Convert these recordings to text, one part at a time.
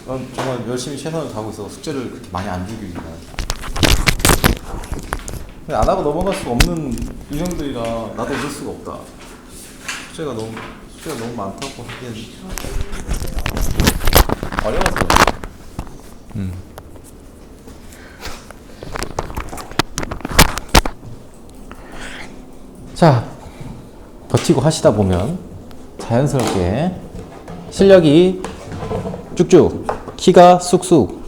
난 정말 열심히 최선을 다하고 있어. 숙제를 그렇게 많이 안 주길 위해. 근데 안 하고 넘어갈 수가 없는 유형들이라 나도 어쩔 수가 없다. 숙제가 너무 많다고 하기엔 어려워서 그래. 자, 버티고 하시다 보면 자연스럽게 실력이 쭉쭉, 키가 쑥쑥.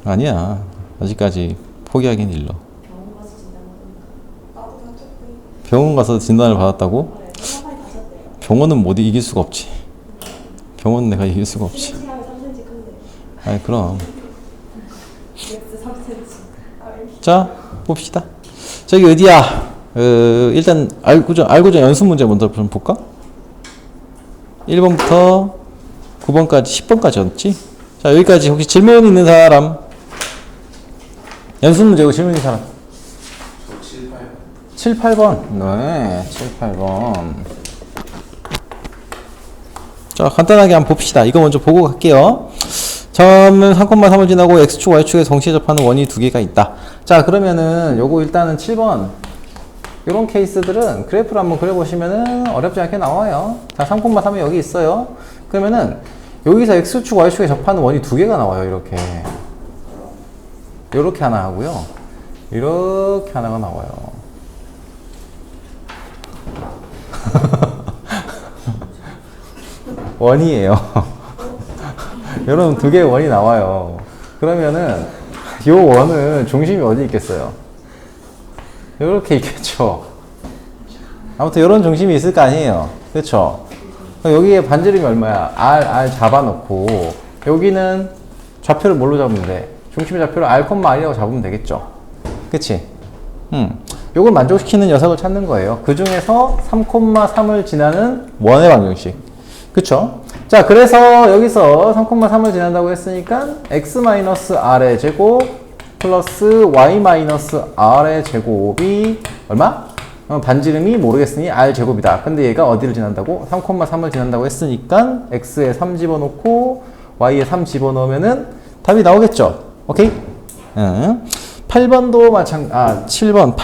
아니야, 아직까지 포기하긴 일러. 병원 가서 진단을 받았다고? 병원은 못 이길 수가 없지. 병원은 내가 이길 수가 없지. 아니 그럼. 자, 봅시다. 저기 어디야? 일단 알고전 연습 문제 먼저 좀 볼까? 1번부터 9번까지 10번까지였지? 자, 여기까지 혹시 질문 있는 사람? 연습 문제고 질문 있는 사람? 7, 8번. 네, 7, 8번. 자, 간단하게 한번 봅시다. 이거 먼저 보고 갈게요. 점은 3,3을 지나고 X축, Y축에 동시에 접하는 원이 두 개가 있다. 자, 그러면은 요거 일단은 7번. 요런 케이스들은 그래프를 한번 그려보시면은 어렵지 않게 나와요. 자, 3,3이 여기 있어요. 그러면은 여기서 X축, Y축에 접하는 원이 두 개가 나와요. 이렇게. 요렇게 하나 하고요. 이렇게 하나가 나와요. 원이에요. 여러분 두 개의 원이 나와요. 그러면은 요 원은 중심이 어디 있겠어요? 요렇게 있겠죠. 아무튼 요런 중심이 있을 거 아니에요. 그렇죠? 여기에 반지름이 얼마야? R 잡아놓고 여기는 좌표를 뭘로 잡으면 돼? 중심의 좌표를 R, R이라고 잡으면 되겠죠. 그치? 요걸 만족시키는 녀석을 찾는 거예요. 그 중에서 3,3을 지나는 원의 방정식. 그쵸? 자, 그래서 여기서 3,3을 지난다고 했으니까 x-r의 제곱 플러스 y-r의 제곱이 얼마? 반지름이 모르겠으니 r 제곱이다. 근데 얘가 어디를 지난다고? 3,3을 지난다고 했으니까 x에 3 집어넣고 y에 3 집어넣으면은 답이 나오겠죠? 오케이? 8번도 7번,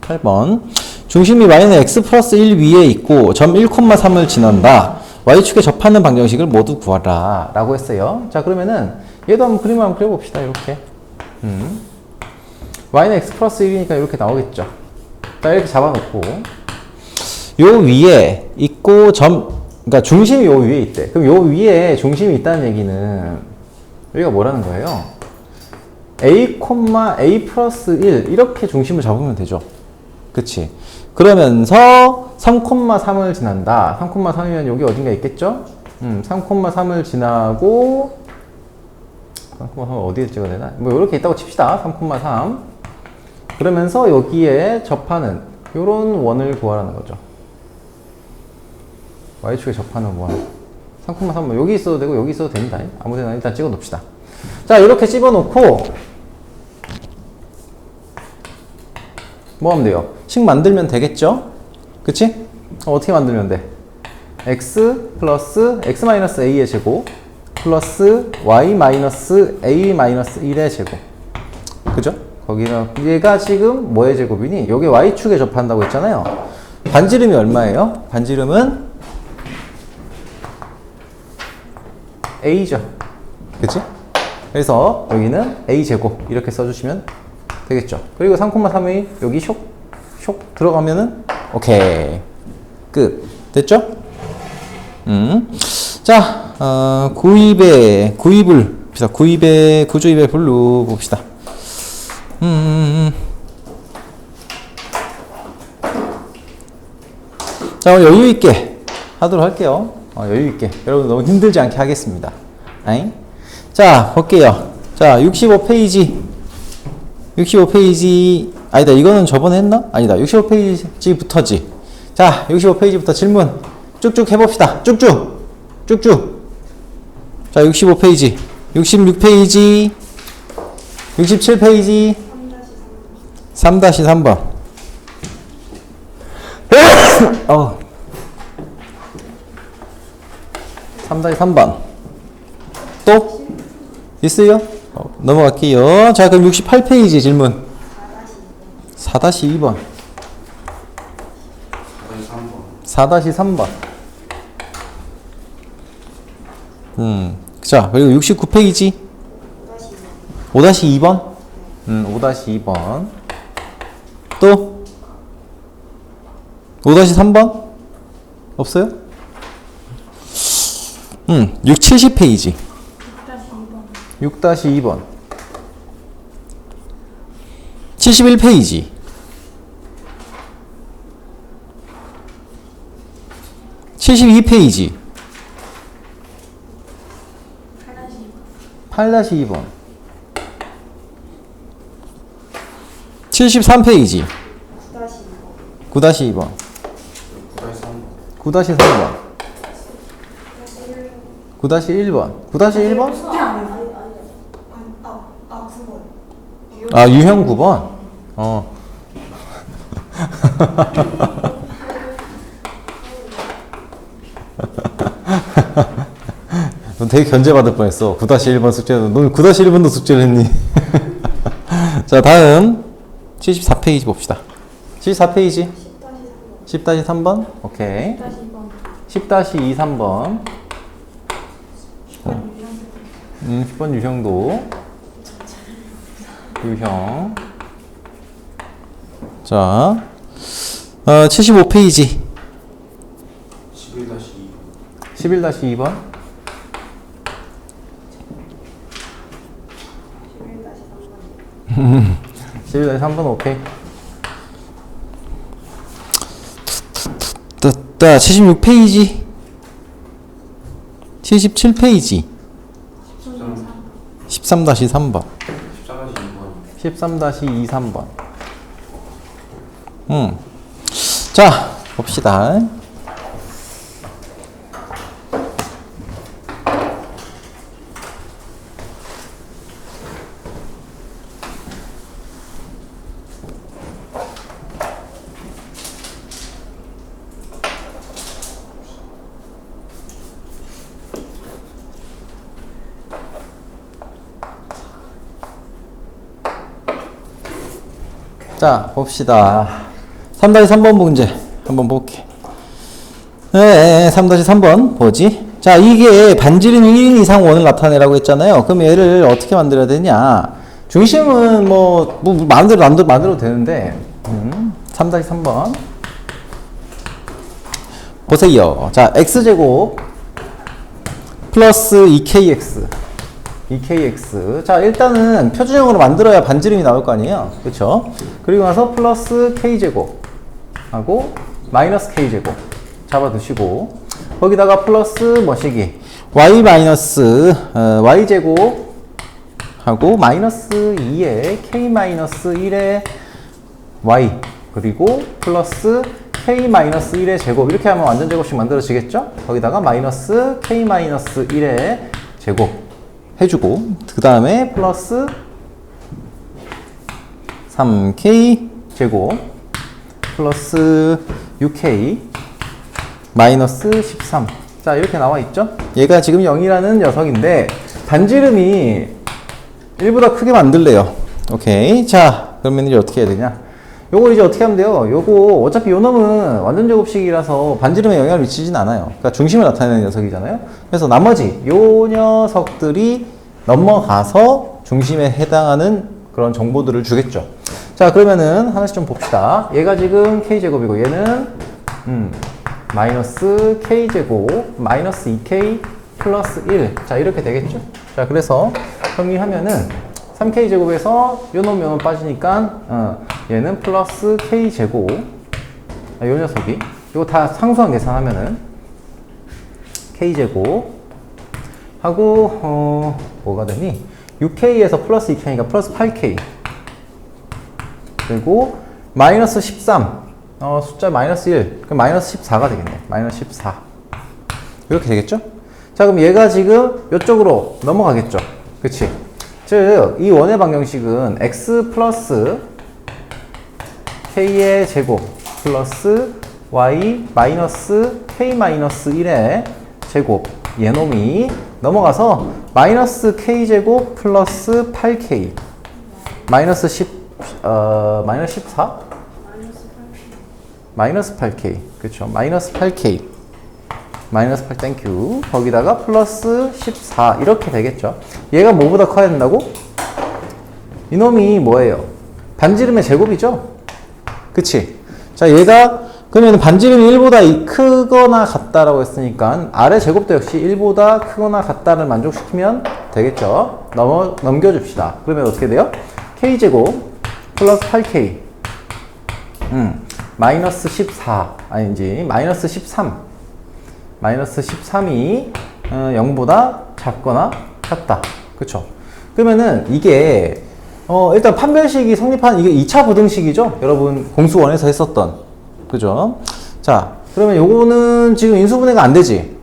8번. 중심이 y는 x 플러스 1 위에 있고 점 1,3을 지난다. y축에 접하는 방정식을 모두 구하라. 라고 했어요. 자, 그러면은 얘도 한번 그림을 한번 그려봅시다. 이렇게. y는 x 플러스 1이니까 이렇게 나오겠죠. 자, 이렇게 잡아놓고 요 위에 있고 그러니까 중심이 요 위에 있대. 그럼 요 위에 중심이 있다는 얘기는 여기가 뭐라는 거예요? a, a 플러스 1 이렇게 중심을 잡으면 되죠. 그치? 그러면서 3,3을 지난다. 3,3이면 여기 어딘가 있겠죠? 3,3을 지나고 3,3을 어디에 찍어야 되나? 뭐 이렇게 있다고 칩시다. 3,3 그러면서 여기에 접하는 요런 원을 구하라는 거죠. y축에 접하는 원 3,3 여기 있어도 되고 여기 있어도 됩니다. 아무데나 일단 찍어 놓읍시다. 자, 이렇게 집어 놓고 뭐 하면 돼요? 식 만들면 되겠죠? 그치? 어떻게 만들면 돼? x 플러스 x-a의 제곱 플러스 y-a-1의 제곱. 그죠? 거기는 얘가 지금 뭐의 제곱이니? 여기 y축에 접한다고 했잖아요. 반지름이 얼마예요? 반지름은 a죠. 그치? 그래서 여기는 a제곱 이렇게 써주시면 되겠죠. 그리고 3,3이 여기 쇽 들어가면은 오케이 끝. 됐죠? 자, 구입의 구조입의 블루 봅시다. 자, 오늘 여유 있게 하도록 할게요. 여유 있게. 여러분 너무 힘들지 않게 하겠습니다. 아잉? 자, 볼게요. 자, 65페이지 아니다. 이거는 저번에 했나? 아니다. 65페이지부터지. 자, 65페이지부터 질문 쭉쭉 해봅시다. 쭉쭉. 자, 65페이지, 66페이지, 67페이지, 3-3번. 3-3번. 또? 있어요? 넘어갈게요. 자, 그럼 68페이지 질문. 4-2번. 4-3번. 자, 그리고 69페이지. 5-2번. 5-2번. 또? 5-3번? 없어요? 70페이지. 6-2번. 71페이지. 72페이지. 8-2번. 73페이지. 9-2번. 9-3번. 9-1번. 9-1번? 아, 유형 9번? 너 되게 견제받을 뻔했어. 9-1번 숙제는. 넌 9-1번도 숙제를 했니? 자, 다음 74페이지 봅시다. 74페이지. 10-3번. 오케이. 10-2-3번. 10번 유형도. 유형. 자, 75페이지. 11-2번. 11-3번 오케이. 76페이지. 77페이지. 13-3번. 13-2-3번. 자, 봅시다. 자, 봅시다. 3-3번 문제 한번 볼게. 네, 3-3번 뭐지? 자, 이게 반지름 1인 이상 원을 나타내라고 했잖아요. 그럼 얘를 어떻게 만들어야 되냐? 중심은 만들어도 되는데 3-3번 보세요. 자, x제곱 플러스 2kx 2kx. 자, 일단은 표준형으로 만들어야 반지름이 나올 거 아니에요. 그쵸? 그리고 나서 플러스 k제곱 하고 마이너스 k제곱 잡아두시고 거기다가 플러스 뭐시기 y 마이너스 y제곱 하고 마이너스 2에 k 마이너스 1의 y 그리고 플러스 k 마이너스 1의 제곱 이렇게 하면 완전 제곱식 만들어지겠죠? 거기다가 마이너스 k 마이너스 1의 제곱 해주고 그 다음에 플러스 3k 제곱 플러스 6k 마이너스 13. 자, 이렇게 나와 있죠? 얘가 지금 0이라는 녀석인데 반지름이 1보다 크게 만들래요. 오케이. 자, 그러면 이제 어떻게 해야 되냐? 요거 이제 어떻게 하면 돼요? 요거 어차피 요 놈은 완전 제곱식이라서 반지름에 영향을 미치진 않아요. 그러니까 중심을 나타내는 녀석이잖아요. 그래서 나머지 요 녀석들이 넘어가서 중심에 해당하는 그런 정보들을 주겠죠. 자, 그러면은 하나씩 좀 봅시다. 얘가 지금 k제곱이고 얘는 마이너스 k제곱 마이너스 2k 플러스 1. 자, 이렇게 되겠죠. 자, 그래서 정리하면은 3k제곱에서 요놈 빠지니까 얘는 플러스 k제곱 요 녀석이 이거 다 상수항 계산하면은 k제곱 하고 뭐가 되니? 6k에서 플러스 2k니까 플러스 8k 그리고 마이너스 13 숫자 마이너스 1 그럼 마이너스 14가 되겠네. 마이너스 14 이렇게 되겠죠? 자, 그럼 얘가 지금 이쪽으로 넘어가겠죠? 그치? 즉, 이 원의 방정식은 x 플러스 k의 제곱 플러스 y 마이너스 k-1의 제곱 얘놈이 넘어가서 마이너스 k제곱 플러스 8k 마이너스 14? 마이너스 8k 그쵸 마이너스 8k 마이너스 8 땡큐 거기다가 플러스 14 이렇게 되겠죠. 얘가 뭐보다 커야 된다고? 이놈이 뭐예요? 반지름의 제곱이죠? 그치? 자 얘가 그러면 반지름이 1보다 크거나 같다라고 했으니까 아래 제곱도 역시 1보다 크거나 같다를 만족시키면 되겠죠. 넘겨줍시다. 그러면 어떻게 돼요? k제곱 플러스 8k 마이너스 14 아닌지 마이너스 13 마이너스 13이 0보다 작거나 같다. 그쵸? 그러면은 이게 일단 판별식이 성립한 이게 2차 부등식이죠? 여러분 공수원에서 했었던 그죠? 자 그러면 요거는 지금 인수분해가 안 되지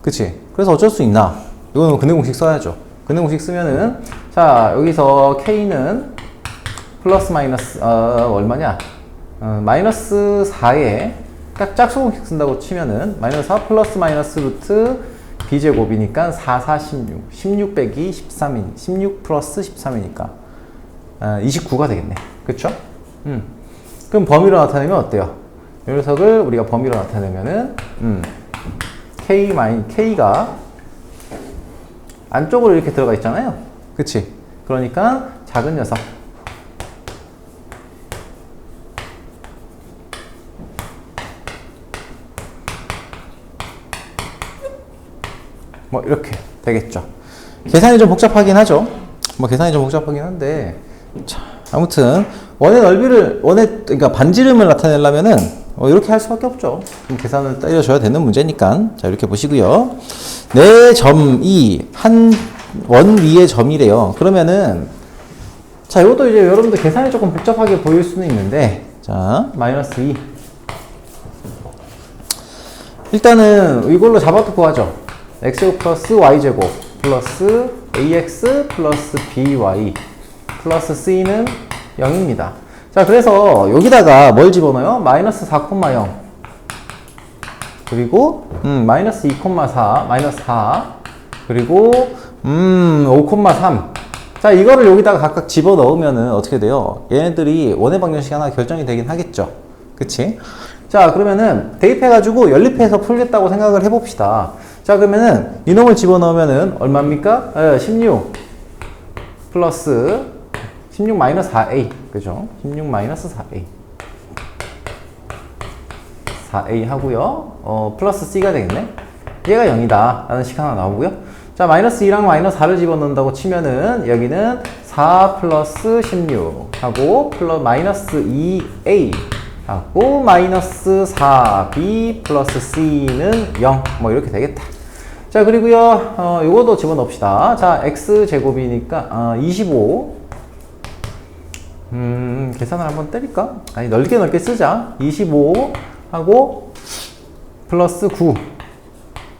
그치? 그래서 어쩔 수 있나? 이거는 근해공식 써야죠. 근해공식 쓰면은 자 여기서 k는 플러스 마이너스 얼마냐? 마이너스 4에 딱 짝수공식 쓴다고 치면은 마이너스 4 플러스 마이너스 루트 b제곱이니까 4, 4, 16 16 빼기 13인 16 플러스 13이니까 29가 되겠네. 그쵸? 그럼 범위로 나타내면 어때요? 이 녀석을 우리가 범위로 나타내면은 k가 안쪽으로 이렇게 들어가 있잖아요. 그치? 그러니까 작은 녀석 뭐 이렇게 되겠죠. 계산이 좀 복잡하긴 하죠. 계산이 좀 복잡하긴 한데 자, 아무튼 원의 넓이를 그러니까 반지름을 나타내려면은 이렇게 할 수밖에 없죠. 계산을 때려줘야 되는 문제니까. 자, 이렇게 보시고요. 내 점이 한 원 위의 점이래요. 그러면은 자, 이것도 이제 여러분들 계산이 조금 복잡하게 보일 수는 있는데 자, 마이너스 2 일단은 이걸로 잡아두고 하죠. x제곱 플러스 y제곱 플러스 ax 플러스 by 플러스 c는 0입니다. 자, 그래서 여기다가 뭘 집어넣어요? 마이너스 4,0 그리고 마이너스 2,4 마이너스 4 그리고 5,3 자, 이거를 여기다가 각각 집어넣으면은 어떻게 돼요? 얘네들이 원의 방정식이 하나 결정이 되긴 하겠죠. 그치? 자, 그러면은 대입해가지고 연립해서 풀겠다고 생각을 해봅시다. 자, 그러면은 이놈을 집어넣으면은 얼마입니까? 16 플러스 16 마이너스 4a 그죠? 16 마이너스 4a 4a 하고요. 플러스 c가 되겠네. 얘가 0이다 라는 식 하나 나오고요. 자, 마이너스 2랑 마이너스 4를 집어넣는다고 치면은 여기는 4 플러스 16 하고 플러스 마이너스 2a 하고 마이너스 4b 플러스 c는 0 뭐 이렇게 되겠다. 자, 그리고요 요거도 집어넣읍시다. 자, x제곱이니까 25 계산을 한번 때릴까? 아니, 넓게 쓰자. 25 하고 플러스 9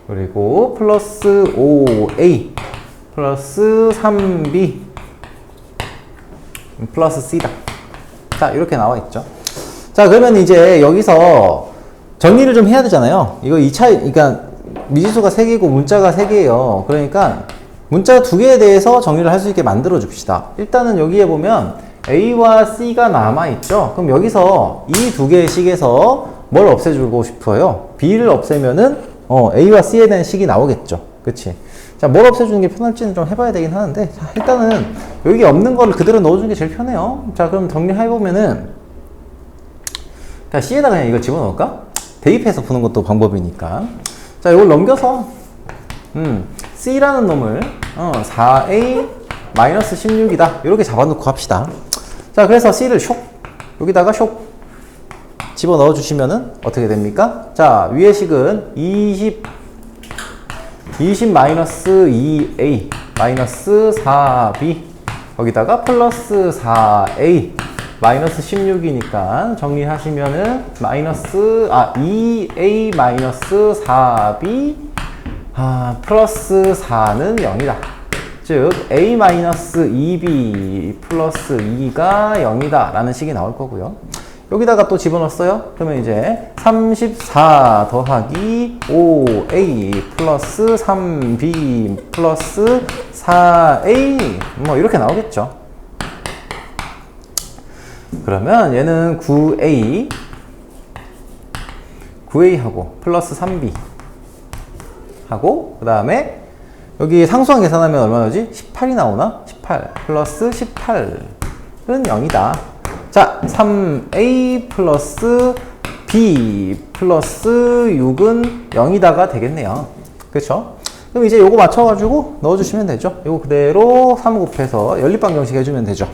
그리고 플러스 5a 플러스 3b 플러스 c다. 자, 이렇게 나와 있죠. 자, 그러면 이제 여기서 정리를 좀 해야 되잖아요. 이거 2차, 그러니까 미지수가 3개고 문자가 3개예요. 그러니까 문자 2개에 대해서 정리를 할 수 있게 만들어 줍시다. 일단은 여기에 보면 A와 C가 남아있죠. 그럼 여기서 이 2개의 식에서 뭘 없애주고 싶어요? B를 없애면은 A와 C에 대한 식이 나오겠죠. 그치? 자, 뭘 없애주는 게 편할지는 좀 해봐야 되긴 하는데 자, 일단은 여기 없는 거를 그대로 넣어주는 게 제일 편해요. 자, 그럼 정리해보면은 자, C에다 그냥 이걸 집어넣을까? 대입해서 푸는 것도 방법이니까. 자, 이걸 넘겨서 C라는 놈을 4A 마이너스 16이다 이렇게 잡아놓고 합시다. 자, 그래서 C를 쇽 여기다가 쇽 집어넣어 주시면은 어떻게 됩니까? 자, 위의 식은 20 마이너스 2A 마이너스 4B 거기다가 플러스 4A 마이너스 16이니까 정리하시면은 마이너스 2A 마이너스 4B 플러스 4는 0이다. 즉 A 마이너스 2B 플러스 2가 0이다 라는 식이 나올 거고요. 여기다가 또 집어넣었어요. 그러면 이제 34 더하기 5a 플러스 3b 플러스 4a 뭐 이렇게 나오겠죠. 그러면 얘는 9a 하고 플러스 3b 하고 그 다음에 여기 상수항 계산하면 얼마 나오지? 18이 나오나? 18 플러스 18은 0이다. 자, 3a 플러스 b 플러스 6은 0이다가 되겠네요. 그렇죠? 그럼 이제 요거 맞춰가지고 넣어주시면 되죠. 요거 그대로 3 곱해서 연립방정식 해주면 되죠.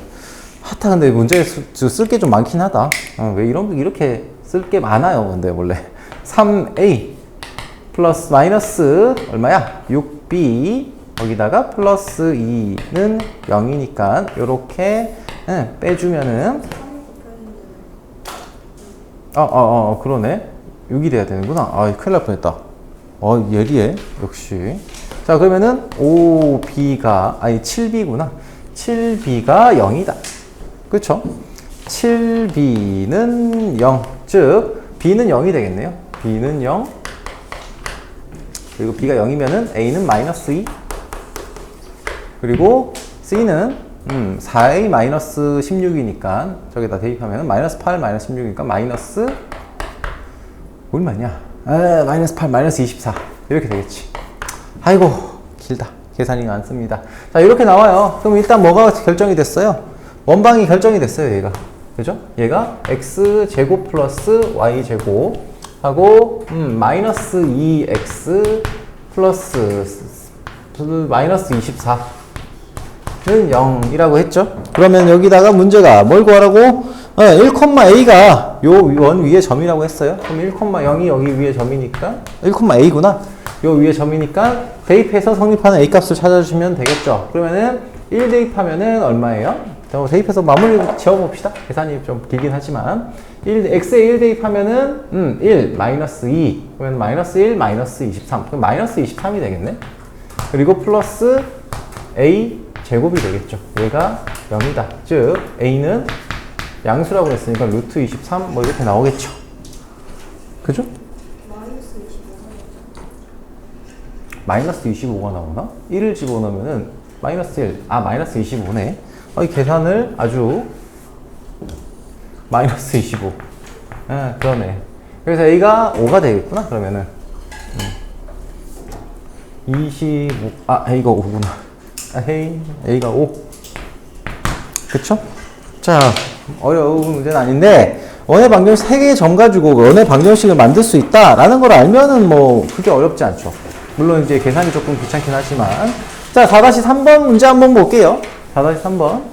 하다 근데 문제에 쓸 게 좀 많긴 하다. 왜 이렇게 쓸 게 많아요. 근데 원래 3a 플러스 마이너스 얼마야? 6b 거기다가 플러스 2는 0이니까 요렇게 빼주면은 그러네. 6이 돼야 되는구나. 큰일 날 뻔했다. 예리해. 역시. 자, 그러면은 7b구나. 7b가 0이다. 그쵸? 7b는 0. 즉, b는 0이 되겠네요. b는 0. 그리고 b가 0이면은 a는 마이너스 2. 그리고 c는 4a 마이너스 16이니까 저기다 대입하면 마이너스 8 마이너스 16이니까 마이너스 얼마냐? 마이너스 8 마이너스 24 이렇게 되겠지. 아이고 길다. 계산이 안 씁니다. 자 이렇게 나와요. 그럼 일단 뭐가 결정이 됐어요? 원방이 결정이 됐어요. 얘가 그죠? 얘가 x제곱 플러스 y제곱 하고 마이너스 2x 플러스 마이너스 24 는 0이라고 했죠. 그러면 여기다가 문제가 뭘 구하라고? 1,a가 요 원 위에 점이라고 했어요. 그럼 1,0이 여기 위에 점이니까 1,a구나. 요 위에 점이니까 대입해서 성립하는 a 값을 찾아주시면 되겠죠. 그러면은 1 대입하면은 얼마예요? 대입해서 마무리 지어봅시다. 계산이 좀 길긴 하지만 x에 1 대입하면은 1 마이너스 2 그러면 마이너스 1 마이너스 23 그럼 마이너스 23이 되겠네. 그리고 플러스 a 제곱이 되겠죠. 얘가 0이다. 즉 a는 양수라고 했으니까 루트 23 뭐 이렇게 나오겠죠. 그죠? 마이너스 25가 나오나? 1을 집어넣으면은 마이너스 1. 마이너스 25네. 이 계산을 아주 마이너스 25. 그러네. 그래서 a가 5가 되겠구나. 그러면은 25. a가 5구나. a가 5. 그쵸? 자, 어려운 문제는 아닌데, 원의 방정식 3개의 점 가지고 원의 방정식을 만들 수 있다라는 걸 알면은 뭐, 그게 어렵지 않죠. 물론 이제 계산이 조금 귀찮긴 하지만. 자, 4-3번 문제 한번 볼게요. 4-3번.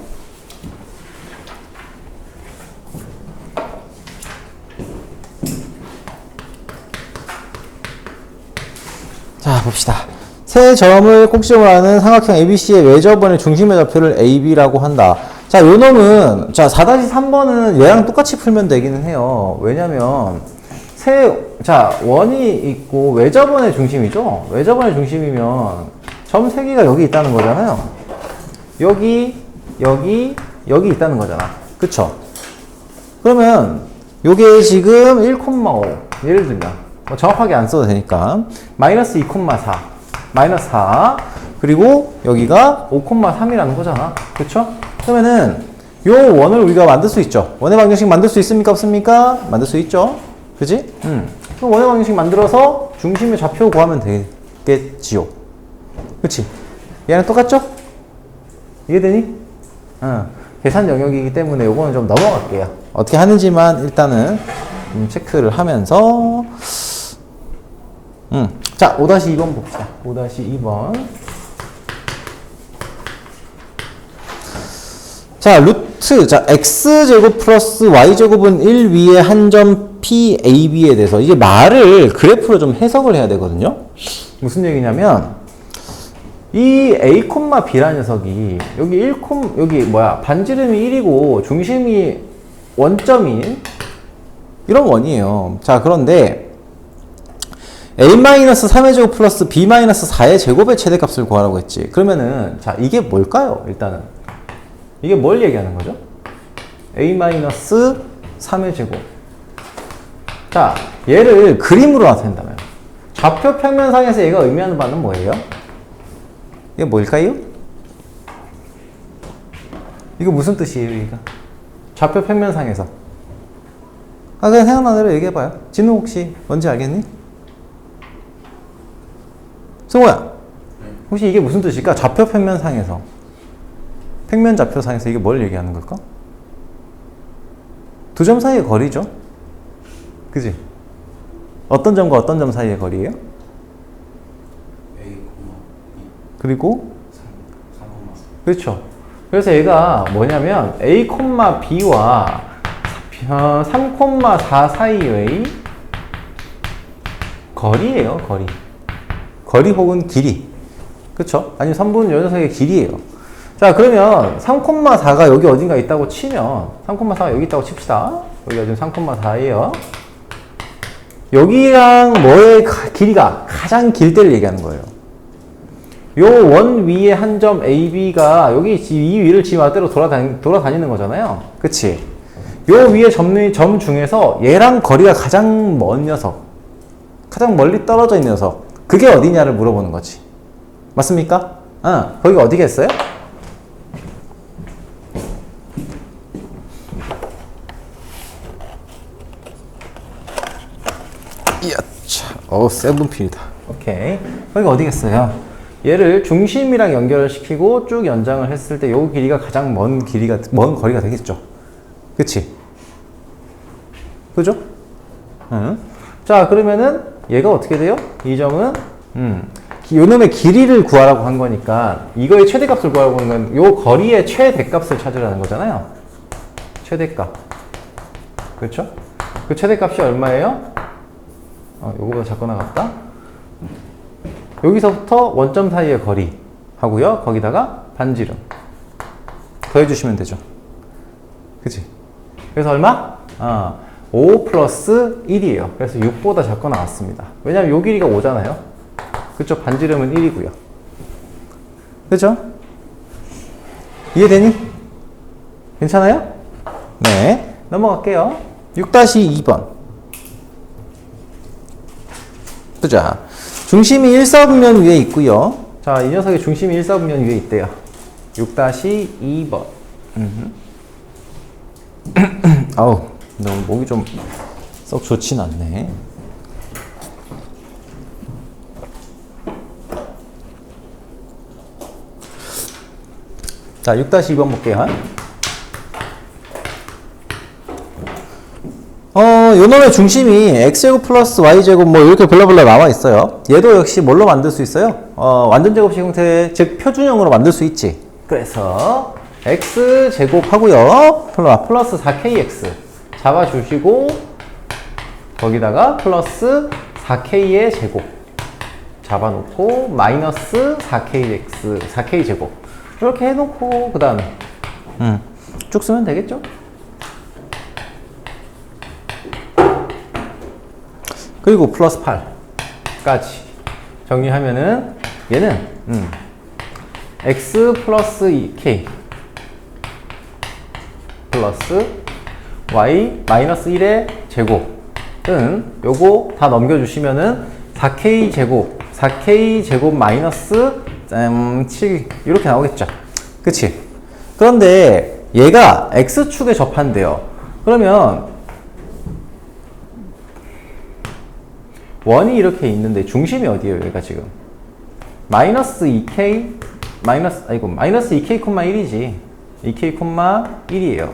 자, 봅시다. 세 점을 꼭지점으로 하는 삼각형 ABC의 외접원의 중심의 좌표를 AB라고 한다. 자, 요 놈은, 자, 4-3번은 얘랑 똑같이 풀면 되기는 해요. 왜냐면, 원이 있고 외접원의 중심이죠? 외접원의 중심이면 점 3개가 여기 있다는 거잖아요. 여기 있다는 거잖아. 그쵸? 그러면, 요게 지금 1,5. 예를 들면, 정확하게 안 써도 되니까. 마이너스 2,4. 마이너스 4. 그리고 여기가 5,3이라는 거잖아. 그쵸? 그러면은, 요 원을 우리가 만들 수 있죠. 원의 방정식 만들 수 있습니까? 없습니까? 만들 수 있죠. 그지? 그럼 원의 방정식 만들어서 중심의 좌표 구하면 되겠지요. 그치? 얘랑 똑같죠? 이해되니? 계산 영역이기 때문에 요거는 좀 넘어갈게요. 어떻게 하는지만 일단은 체크를 하면서 자, 5-2번 봅시다. 5-2번. 자, 자, x제곱 플러스 y제곱은 1 위에 한 점 PAB에 대해서 이제 말을 그래프로 좀 해석을 해야 되거든요. 무슨 얘기냐면 이 A, B라는 녀석이 여기 반지름이 1이고 중심이 원점인 이런 원이에요. 자, 그런데 A-3의 제곱 플러스 B-4의 제곱의 최대값을 구하라고 했지. 그러면은 자, 이게 뭘까요? 일단은 이게 뭘 얘기하는 거죠? A-3 3의 제곱. 자, 얘를 그림으로 나타낸다면 좌표 평면상에서 얘가 의미하는 바는 뭐예요? 이게 뭘까요? 이거 무슨 뜻이에요, 얘가? 좌표 평면상에서. 그냥 생각나는 대로 얘기해봐요. 진우 혹시 뭔지 알겠니? 승호야, 혹시 이게 무슨 뜻일까? 좌표 평면상에서. 평면 좌표상에서 이게 뭘 얘기하는 걸까? 두 점 사이의 거리죠? 그지? 어떤 점과 어떤 점 사이의 거리예요? A, 그리고 3, 그렇죠. 그래서 얘가 뭐냐면 A, B와 3, 4 사이의 거리예요. 거리 혹은 길이. 그렇죠? 아니면 선분 요 녀석의 길이에요. 자, 그러면 3, 4가 여기 어딘가 있다고 치면 3, 4가 여기 있다고 칩시다. 여기가 지금 3, 4예요. 여기랑 뭐의 길이가 가장 길 때를 얘기하는 거예요. 요 원 위에 한 점 AB가 여기 이 위를 지 맛대로 돌아다니는 거잖아요. 그치? 요 위에 점 중에서 얘랑 거리가 가장 먼 녀석, 가장 멀리 떨어져 있는 녀석, 그게 어디냐를 물어보는 거지. 맞습니까? 거기가 어디겠어요? 이야, 세븐필이다. 오케이. 거기가 어디겠어요? 얘를 중심이랑 연결을 시키고 쭉 연장을 했을 때 요 길이가 가장 먼 거리가 되겠죠. 그치? 그죠? 자, 그러면은 얘가 어떻게 돼요? 이 점은 요놈의 길이를 구하라고 한 거니까 이거의 최대값을 구하라고 한 건 요 거리의 최대값을 찾으라는 거잖아요. 최대값. 그렇죠? 그 최대값이 얼마예요? 요거보다 작거나 같다. 여기서부터 원점 사이의 거리 하고요. 거기다가 반지름 더해주시면 되죠. 그치? 그래서 얼마? 5 플러스 1이에요. 그래서 6보다 작거 나왔습니다. 왜냐면 요 길이가 5잖아요. 그쵸? 반지름은 1이고요. 그죠? 이해되니? 괜찮아요? 네. 넘어갈게요. 6-2번. 보자. 중심이 1사분면 위에 있고요. 자, 이 녀석의 중심이 1사분면 위에 있대요. 6-2번. 아우, 너무 목이 좀 썩 좋진 않네. 자, 6-2번 볼게요. 요놈의 중심이 x제곱 플러스 y제곱 뭐 이렇게 블라블라 나와 있어요. 얘도 역시 뭘로 만들 수 있어요? 완전제곱식 형태, 즉 표준형으로 만들 수 있지. 그래서 x제곱 하고요. 플러스 4kx 잡아주시고 거기다가 플러스 4k의 제곱 잡아놓고 마이너스 4k제곱 이렇게 해놓고 그 다음에 쭉 쓰면 되겠죠? 그리고 플러스 8까지 정리하면은 얘는 x 플러스 2k 플러스 y 마이너스 1의 제곱은 요거 다 넘겨주시면은 4k 제곱 마이너스 7 이렇게 나오겠죠. 그치? 그런데 얘가 x축에 접한대요. 그러면 원이 이렇게 있는데 중심이 어디예요? 얘가 지금 마이너스 2k 마이너스 2k, 1이지 2k, 1이에요.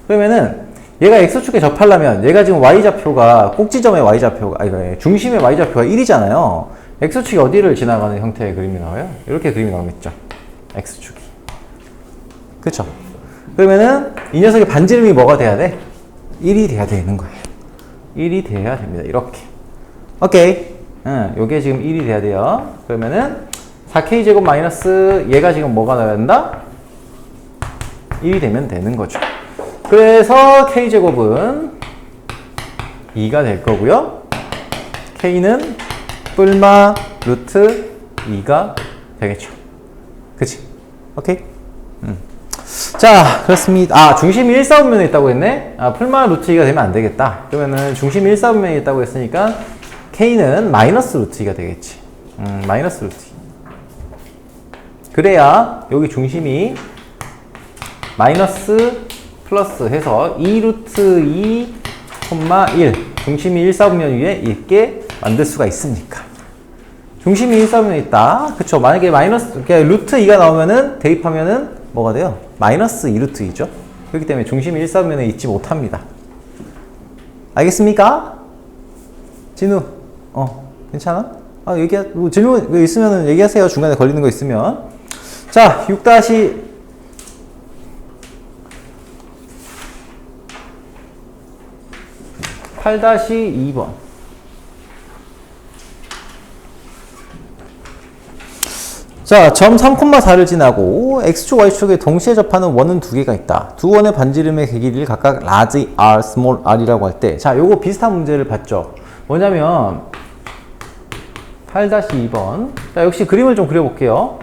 그러면은 얘가 x축에 접하려면 얘가 지금 y좌표가 꼭지점의 y좌표가 중심의 y좌표가 1이잖아요. x축이 어디를 지나가는 형태의 그림이 나와요? 이렇게 그림이 나오겠죠. x축이. 그쵸? 그러면은 이 녀석의 반지름이 뭐가 돼야 돼? 1이 돼야 되는 거예요. 1이 돼야 됩니다. 이렇게. 오케이. 요게 지금 1이 돼야 돼요. 그러면은 4k제곱 마이너스 얘가 지금 뭐가 나야 된다? 1이 되면 되는 거죠. 그래서 k제곱은 2가 될 거고요. k는 뿔마 루트 2가 되겠죠. 그치? 오케이? 자, 그렇습니다. 아, 중심이 1사분면에 있다고 했네? 아, 풀마 루트 2가 되면 안 되겠다. 그러면은 중심이 1사분면에 있다고 했으니까 K는 마이너스 루트 2가 되겠지. 마이너스 루트 2. 그래야 여기 중심이 마이너스 플러스 해서 2 루트 2, 1 중심이 1사분면 위에 있게 만들 수가 있으니까. 중심이 1사분면에 있다. 그쵸? 만약에 마이너스, 그러니까 루트 2가 나오면은 대입하면은 뭐가 돼요? 마이너스 2 루트 2죠? 그렇기 때문에 중심이 1사분면에 있지 못합니다. 알겠습니까? 진우, 괜찮아? 아, 뭐 질문 있으면 얘기하세요. 중간에 걸리는 거 있으면. 자, 8-2번. 자, 점 3,4를 지나고 X축, Y축에 동시에 접하는 원은 두 개가 있다. 두 원의 반지름의 길이를 각각 large R, small r이라고 할 때, 자, 요거 비슷한 문제를 봤죠. 뭐냐면 8-2번. 자, 역시 그림을 좀 그려볼게요.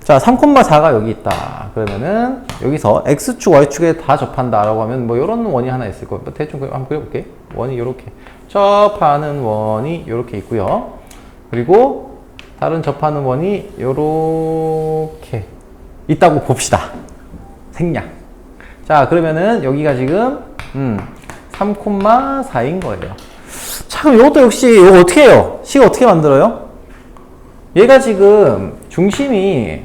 자, 3,4가 여기 있다. 그러면은 여기서 X축, Y축에 다 접한다라고 하면 뭐 이런 원이 하나 있을 거예요. 대충 한번 그려볼게. 원이 이렇게 접하는 원이 이렇게 있고요. 그리고 다른 접하는 원이 이렇게 있다고 봅시다. 생략. 자, 그러면은 여기가 지금 3,4인 거예요. 자, 그럼 이것도 역시 이거 어떻게 해요? 식 어떻게 만들어요? 얘가 지금 중심이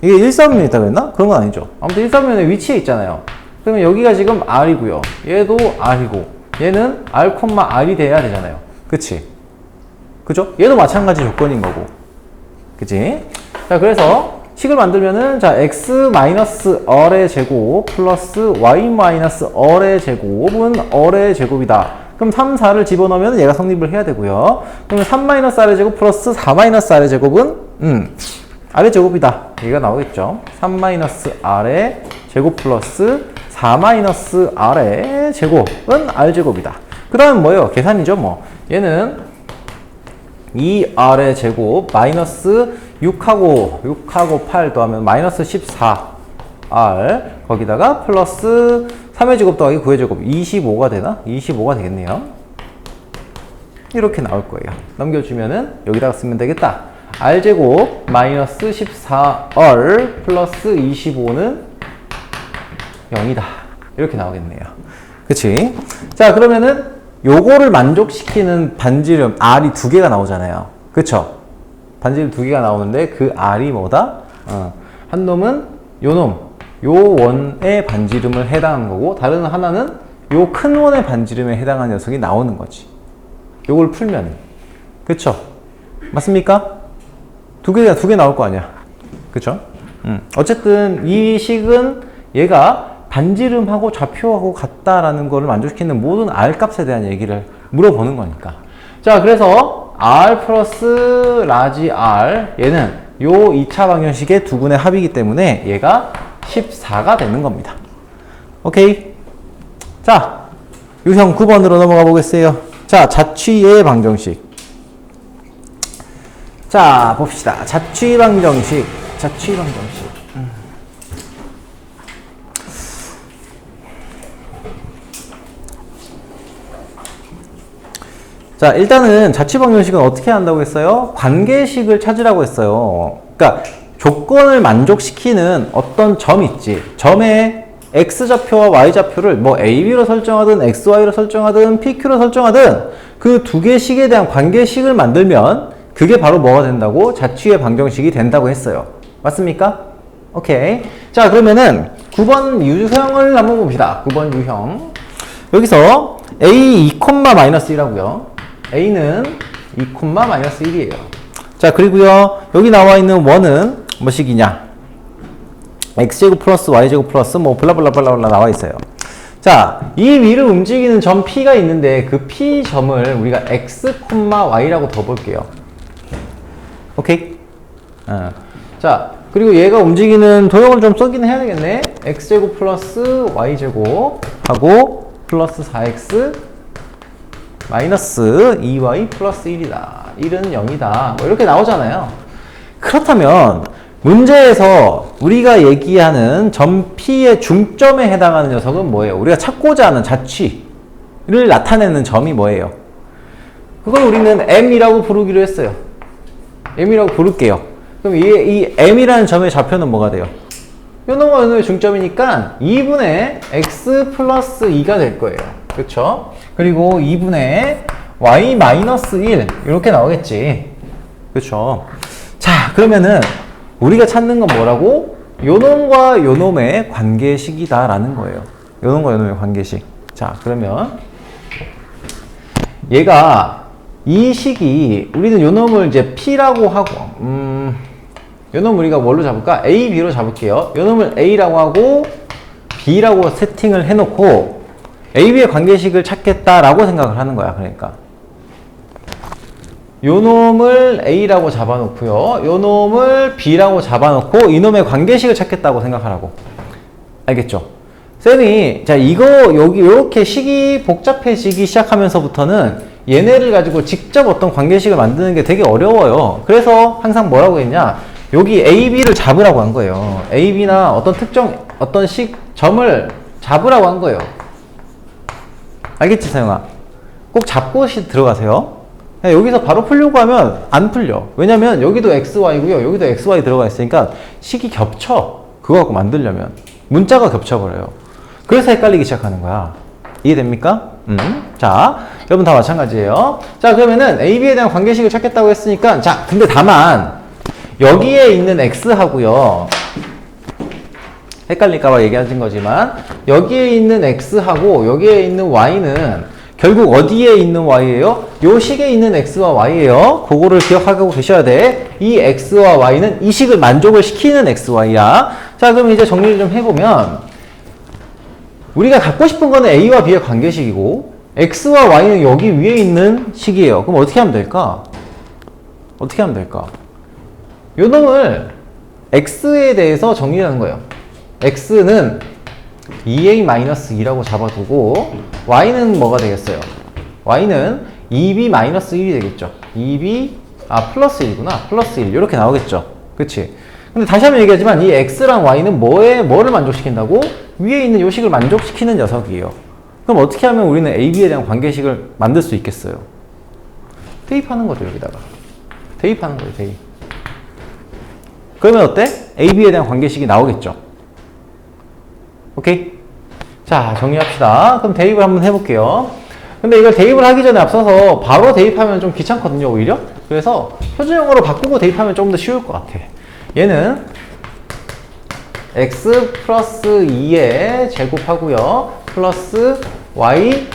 이게 1사분면에 있다고 했나? 그런 건 아니죠. 아무튼 1사분면에 위치해 있잖아요. 그러면 여기가 지금 R이고요. 얘도 R이고 얘는 R, R이 돼야 되잖아요. 그치? 그죠? 얘도 마찬가지 조건인 거고. 그치? 자, 그래서 식을 만들면은 자, x-r의 제곱 플러스 y-r의 제곱은 r의 제곱이다. 그럼 3, 4를 집어넣으면 얘가 성립을 해야 되고요. 그러면 3-r의 제곱 플러스 4-r의 제곱은 r의 제곱이다. 얘가 나오겠죠. 3-r의 제곱 플러스 4-r의 제곱은 r제곱이다. 그 다음 뭐예요? 계산이죠, 뭐. 얘는 2r의 제곱 마이너스 6하고 8 더하면 마이너스 14r 거기다가 플러스 3의 제곱 더하기 9의 제곱 25가 되나? 25가 되겠네요. 이렇게 나올 거예요. 넘겨주면은 여기다가 쓰면 되겠다. r제곱 마이너스 14r 플러스 25는 0이다. 이렇게 나오겠네요. 그치? 자, 그러면은 요거를 만족시키는 반지름 R이 두 개가 나오잖아요. 그쵸? 반지름 두 개가 나오는데 그 R이 뭐다? 한 놈은 요 놈, 요 원의 반지름을 해당하는 거고 다른 하나는 요 큰 원의 반지름에 해당하는 녀석이 나오는 거지. 요걸 풀면은. 그쵸? 맞습니까? 두 개 나올 거 아니야. 그쵸? 어쨌든 이 식은 얘가 반지름하고 좌표하고 같다라는 거를 만족시키는 모든 R 값에 대한 얘기를 물어보는 거니까. 자, 그래서 R 플러스 라지 R 얘는 요 2차 방정식의 두 분의 합이기 때문에 얘가 14가 되는 겁니다. 오케이. 자, 유형 9번으로 넘어가 보겠어요. 자, 자취의 방정식. 자, 봅시다. 자취 방정식. 자, 일단은 자취 방정식은 어떻게 한다고 했어요? 관계식을 찾으라고 했어요. 그러니까 조건을 만족시키는 어떤 점 있지. 점에 x좌표와 y좌표를 뭐 ab로 설정하든 xy로 설정하든 pq로 설정하든 그 두 개의 식에 대한 관계식을 만들면 그게 바로 뭐가 된다고? 자취의 방정식이 된다고 했어요. 맞습니까? 오케이. 자, 그러면은 9번 유형을 한번 봅시다. 9번 유형. 여기서 a 2,-1이라고요. a는 2,-1이에요. 자, 그리고요. 여기 나와 있는 원은 뭐식이냐? x제곱 플러스 y제곱 플러스 뭐 블라블라블라블라 나와 있어요. 자, 이 위를 움직이는 점 P가 있는데 그 P 점을 우리가 x, y라고 더 볼게요. 오케이? 자, 그리고 얘가 움직이는 도형을 좀 쓰긴 해야 되겠네. x제곱 플러스 y제곱 하고 플러스 4x 마이너스 2y 플러스 1이다. 1은 0이다. 뭐 이렇게 나오잖아요. 그렇다면 문제에서 우리가 얘기하는 점 P의 중점에 해당하는 녀석은 뭐예요? 우리가 찾고자 하는 자취를 나타내는 점이 뭐예요? 그걸 우리는 M이라고 부르기로 했어요. M이라고 부를게요. 그럼 이 M이라는 점의 좌표는 뭐가 돼요? 요놈과 요놈의 중점이니까 2분의 X 플러스 2가 될 거예요. 그쵸? 그리고 2분의 Y 마이너스 1 이렇게 나오겠지. 그쵸? 자, 그러면은 우리가 찾는 건 뭐라고? 요놈과 요놈의 관계식이다 라는 거예요. 요놈과 요놈의 관계식. 자, 그러면 얘가 이 식이 우리는 요놈을 이제 P라고 하고 요놈 우리가 뭘로 잡을까? A, B로 잡을게요. 요놈을 A라고 하고 B라고 세팅을 해놓고 A, B의 관계식을 찾겠다라고 생각을 하는 거야. 그러니까 요놈을 A라고 잡아놓고요. 요놈을 B라고 잡아놓고 이놈의 관계식을 찾겠다고 생각하라고. 알겠죠? 쌤이 자 이거 여기 이렇게 식이 복잡해지기 시작하면서부터는 얘네를 가지고 직접 어떤 관계식을 만드는 게 되게 어려워요. 그래서 항상 뭐라고 했냐? 여기 A, B를 잡으라고 한 거예요. A, B나 어떤 특정 어떤 점을 잡으라고 한 거예요. 알겠지, 사영아? 꼭 잡고 들어가세요. 여기서 바로 풀려고 하면 안 풀려. 왜냐면 여기도 XY고요. 여기도 XY 들어가 있으니까 식이 겹쳐. 그거 갖고 만들려면. 문자가 겹쳐버려요. 그래서 헷갈리기 시작하는 거야. 이해됩니까? 자, 여러분 다 마찬가지예요. 자, 그러면은 A, B에 대한 관계식을 찾겠다고 했으니까 자, 근데 다만 여기에 있는 X하고요. 헷갈릴까봐 얘기하신 거지만 여기에 있는 X하고 여기에 있는 Y는 결국 어디에 있는 Y예요? 요 식에 있는 X와 Y예요. 그거를 기억하고 계셔야 돼. 이 X와 Y는 이 식을 만족을 시키는 XY야. 자, 그럼 이제 정리를 좀 해보면 우리가 갖고 싶은 거는 A와 B의 관계식이고 X와 Y는 여기 위에 있는 식이에요. 그럼 어떻게 하면 될까? 어떻게 하면 될까? 요 놈을 X에 대해서 정리하는 거예요. X는 2A-2라고 잡아두고 Y는 뭐가 되겠어요? Y는 2B-1이 되겠죠. 2B, 플러스 1이구나. 플러스 1. 이렇게 나오겠죠. 그치? 근데 다시 한번 얘기하지만 이 X랑 Y는 뭐를 만족시킨다고? 위에 있는 요식을 만족시키는 녀석이에요. 그럼 어떻게 하면 우리는 A, B에 대한 관계식을 만들 수 있겠어요? 대입하는 거죠, 여기다가. 대입하는 거예요, 대입. 그러면 어때? A, B에 대한 관계식이 나오겠죠. 오케이? 자, 정리합시다. 그럼 대입을 한번 해볼게요. 근데 이걸 대입을 하기 전에 앞서서 바로 대입하면 좀 귀찮거든요, 오히려. 그래서 표준형으로 바꾸고 대입하면 좀 더 쉬울 것 같아. 얘는 x 플러스 2에 제곱하고요. 플러스 y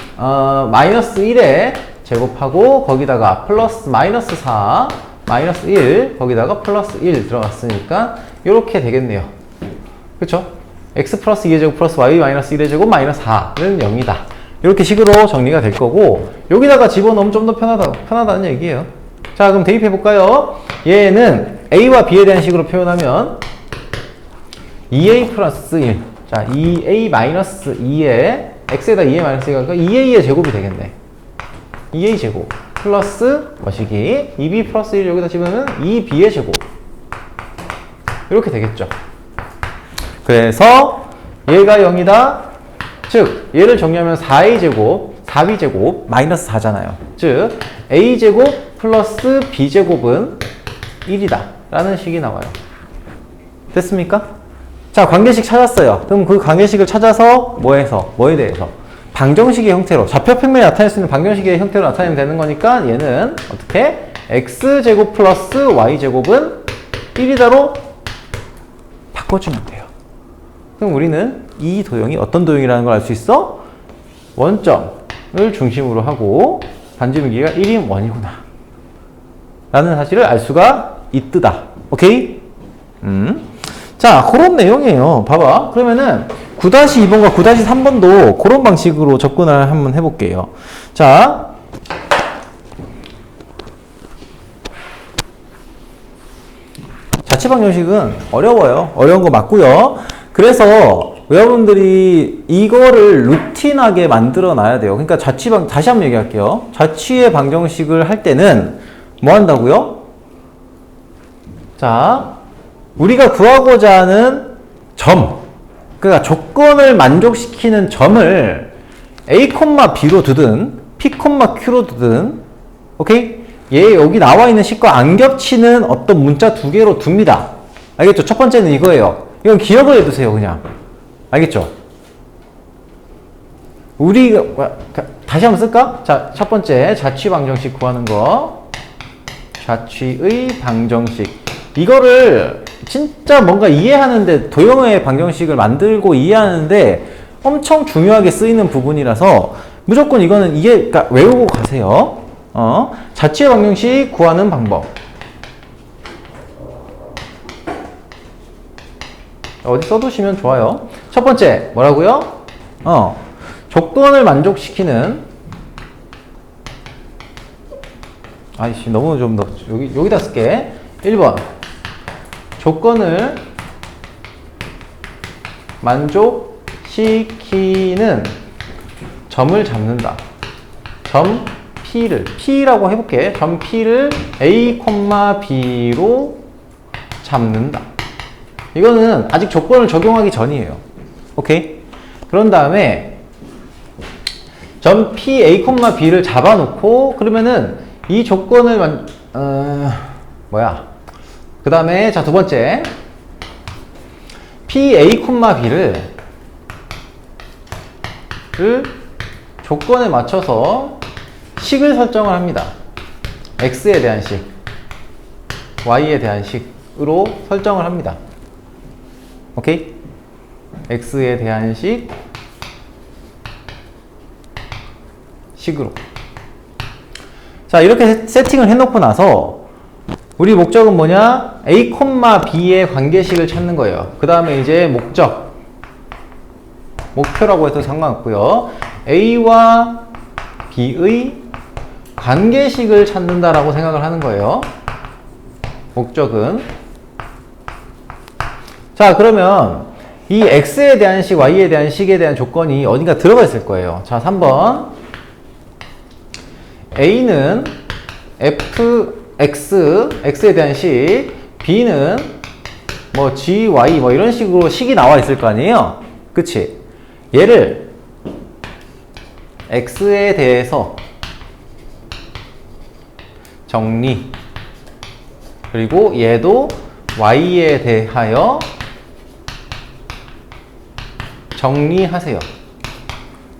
마이너스 1에 제곱하고 거기다가 플러스 마이너스 4 마이너스 1 거기다가 플러스 1 들어갔으니까 이렇게 되겠네요. 그쵸? x 플러스 2의 제곱 플러스 y 마이너스 1의 제곱 마이너스 4는 0이다. 이렇게 식으로 정리가 될 거고 여기다가 집어넣으면 좀 더 편하다는 얘기예요. 자, 그럼 대입해 볼까요? 얘는 a와 b에 대한 식으로 표현하면 2a 플러스 1 자, 2a 마이너스 2에 x에다 2a 마이너스 2가 2a의 제곱이 되겠네. 2a 제곱 플러스 뭐시기 2b 플러스 1 여기다 집으면 2b의 제곱 이렇게 되겠죠. 그래서 얘가 0이다. 즉 얘를 정리하면 4a 제곱 4b 제곱 마이너스 4잖아요. 즉 a 제곱 플러스 b 제곱은 1이다 라는 식이 나와요. 됐습니까? 자, 관계식 찾았어요. 그럼 그 관계식을 찾아서 뭐에 대해서? 방정식의 형태로, 좌표 평면이 나타낼 수 있는 방정식의 형태로 나타내면 되는 거니까 얘는 어떻게? x제곱 플러스 y제곱은 1이다로 바꿔주면 돼요. 그럼 우리는 이 도형이 어떤 도형이라는 걸 알 수 있어? 원점을 중심으로 하고 반지름기가 1인 원이구나 라는 사실을 알 수가 있다. 오케이? 자, 그런 내용이에요. 봐봐. 그러면은 9-2번과 9-3번도 그런 방식으로 접근을 한번 해볼게요. 자, 자취방정식은 어려워요. 어려운 거 맞고요. 그래서 여러분들이 이거를 루틴하게 만들어 놔야 돼요. 그러니까 다시 한번 얘기할게요. 자취의 방정식을 할 때는 뭐 한다고요? 자, 우리가 구하고자 하는 점, 그러니까 조건을 만족시키는 점을 A, B로 두든 P, Q로 두든, 오케이? 얘 여기 나와 있는 식과 안 겹치는 어떤 문자 두 개로 둡니다. 알겠죠? 첫 번째는 이거예요. 이건 기억을 해두세요, 그냥. 알겠죠? 우리 다시 한번 쓸까? 자, 첫 번째 자취 방정식 구하는 거. 자취의 방정식. 이거를 진짜 뭔가 이해하는데, 도형의 방정식을 만들고 이해하는데 엄청 중요하게 쓰이는 부분이라서 무조건 이거는 그러니까 외우고 가세요. 자취의 방정식 구하는 방법. 어디 써두시면 좋아요. 첫 번째 뭐라고요? 조건을 만족시키는, 아이씨 너무 좀 더 여기다 쓸게. 1번 조건을 만족시키는 점을 잡는다. 점 P라고 해볼게. 점 P를 A, B로 잡는다. 이거는 아직 조건을 적용하기 전이에요. 오케이? 그런 다음에 점 P, A, B를 잡아놓고, 그러면은 이 조건을 그 다음에 자, 두 번째 P, A, B를 조건에 맞춰서 식을 설정을 합니다. X에 대한 식, Y에 대한 식으로 설정을 합니다. 오케이? X에 대한 식으로. 자, 이렇게 세팅을 해놓고 나서 우리 목적은 뭐냐? A, B의 관계식을 찾는 거예요. 그 다음에 이제 목표라고 해서 상관없고요. A와 B의 관계식을 찾는다라고 생각을 하는 거예요. 목적은. 자, 그러면 이 X에 대한 식, Y에 대한 식에 대한 조건이 어딘가 들어가 있을 거예요. 자, 3번. A는 X에 대한 식, B는 뭐 G, Y 뭐 이런 식으로 식이 나와 있을 거 아니에요? 그치? 얘를 X에 대해서 정리, 그리고 얘도 Y에 대하여 정리하세요.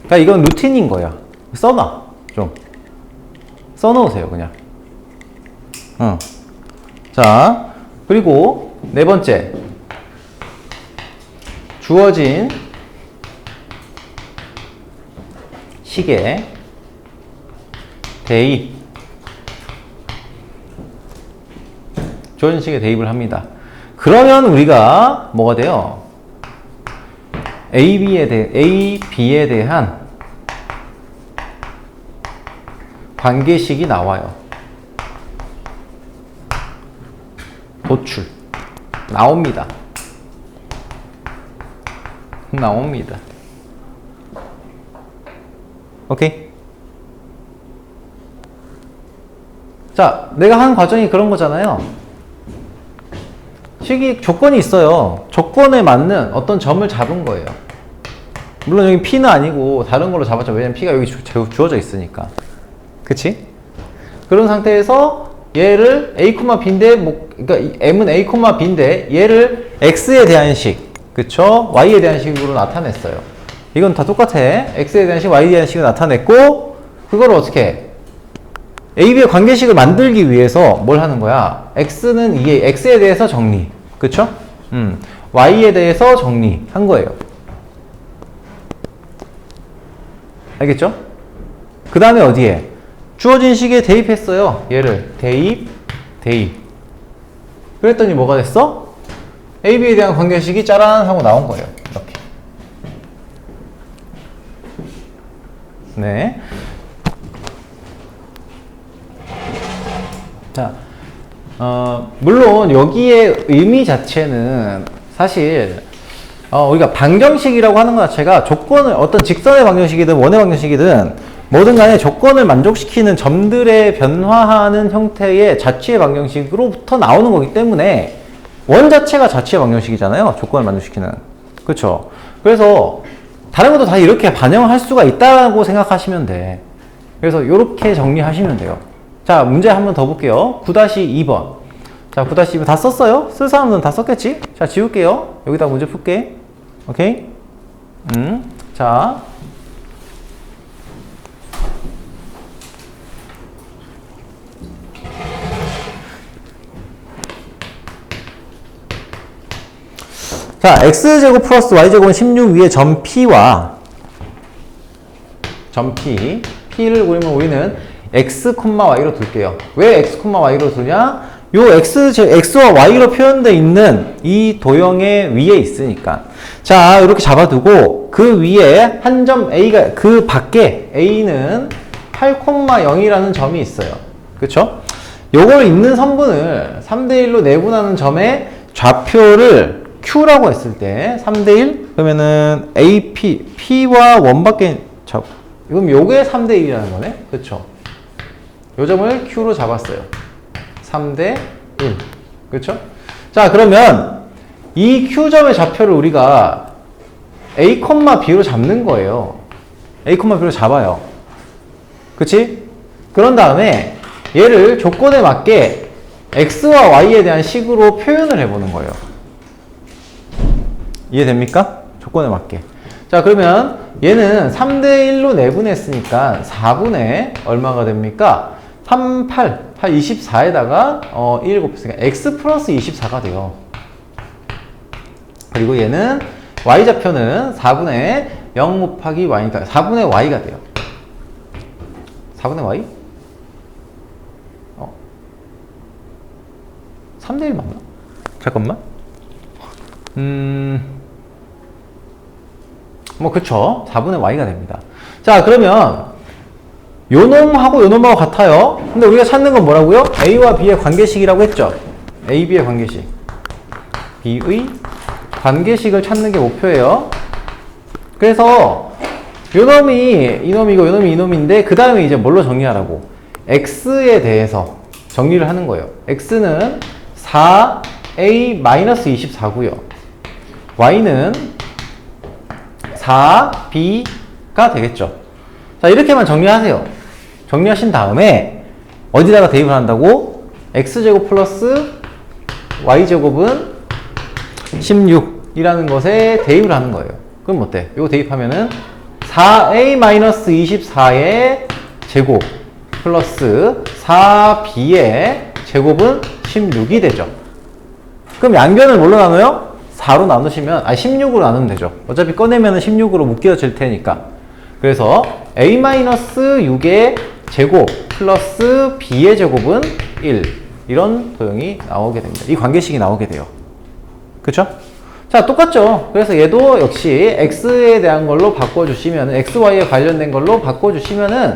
그러니까 이건 루틴인 거야. 써놔. 좀 써놓으세요, 그냥. 자, 그리고 네 번째, 주어진 식에 대입, 주어진 식에 대입을 합니다. 그러면 우리가 뭐가 돼요? A, B에 대한 관계식이 나와요. 도출 나옵니다. 오케이? 자, 내가 한 과정이 그런 거잖아요. 식이 조건이 있어요. 조건에 맞는 어떤 점을 잡은 거예요. 물론 여기 P는 아니고 다른 걸로 잡았죠. 왜냐면 P가 여기 주어져 있으니까. 그치? 그런 상태에서 얘를 A, B인데, 그러니까 M은 A, B인데 얘를 X에 대한 식, 그쵸? Y에 대한 식으로 나타냈어요. 이건 다 똑같아. X에 대한 식, Y에 대한 식을 나타냈고, 그걸 어떻게 해? A, B의 관계식을 만들기 위해서 뭘 하는 거야? X는 이게 X에 대해서 정리, 그쵸? Y에 대해서 정리한 거예요. 알겠죠? 그 다음에 어디에? 주어진 식에 대입했어요. 얘를 대입. 그랬더니 뭐가 됐어? A, B에 대한 관계식이 짜란 하고 나온 거예요. 이렇게. 네. 자, 물론 여기에 의미 자체는 사실 우리가 방정식이라고 하는 것 자체가 조건을, 어떤 직선의 방정식이든 원의 방정식이든 뭐든 간에 조건을 만족시키는 점들에 변화하는 형태의 자취의 방정식으로부터 나오는 거기 때문에 원 자체가 자취의 방정식이잖아요. 조건을 만족시키는. 그쵸? 그래서 다른 것도 다 이렇게 반영할 수가 있다고 생각하시면 돼. 그래서 이렇게 정리하시면 돼요. 자, 문제 한 번 더 볼게요. 9-2번. 자, 9-2번 다 썼어요? 쓸 사람들은 다 썼겠지? 자, 지울게요. 여기다 문제 풀게. 오케이? 자. 자, x제곱 플러스 y제곱은 16 위에 점 P와 점 P, P를 그리면 우리는 x, y로 둘게요. 왜 x, y로 두냐? 요 x와 y로 표현되어 있는 이 도형의 위에 있으니까. 자, 이렇게 잡아두고 그 위에 한 점 a가, 그 밖에 a는 8,0이라는 점이 있어요. 그쵸? 요걸 있는 선분을 3대1로 내분하는 점의 좌표를 Q라고 했을 때 3대1 그러면은 AP, P와 1밖에 그럼 요게 3대1이라는 거네? 그쵸? 요 점을 Q로 잡았어요. 3대1 그쵸? 자, 그러면 이 Q점의 좌표를 우리가 A, B로 잡는 거예요. A, B로 잡아요. 그치? 그런 다음에 얘를 조건에 맞게 X와 Y에 대한 식으로 표현을 해보는 거예요. 이해됩니까? 조건에 맞게. 자, 그러면 얘는 3대1로 내분했으니까 4분의 얼마가 됩니까? 8, 24에다가 1 곱했으니까 x 플러스 24가 돼요. 그리고 얘는 y좌표는 4분의 0 곱하기 y니까 4분의 y가 돼요. 4분의 y? 3대1 맞나? 잠깐만. 뭐 그쵸. 4분의 y가 됩니다. 자, 그러면 요 놈하고 같아요. 근데 우리가 찾는 건 뭐라고요? A와 B의 관계식이라고 했죠. A, B의 관계식. B의 관계식을 찾는 게 목표예요. 그래서 요 놈이 이 놈이고 요 놈이 이 놈인데 그 다음에 이제 뭘로 정리하라고? X에 대해서 정리를 하는 거예요. X는 4A-24고요. Y는 4B가 되겠죠. 자, 이렇게만 정리하세요. 정리하신 다음에 어디다가 대입을 한다고? X제곱 플러스 Y제곱은 16이라는 것에 대입을 하는 거예요. 그럼 어때? 이거 대입하면은 4A-24의 제곱 플러스 4B의 제곱은 16이 되죠. 그럼 양변을 뭘로 나눠요? 4로 나누시면, 16으로 나누면 되죠. 어차피 꺼내면은 16으로 묶여질 테니까. 그래서 A-6의 제곱 플러스 B의 제곱은 1. 이런 도형이 나오게 됩니다. 이 관계식이 나오게 돼요. 그쵸? 자, 똑같죠? 그래서 얘도 역시 X에 대한 걸로 바꿔주시면, XY에 관련된 걸로 바꿔주시면은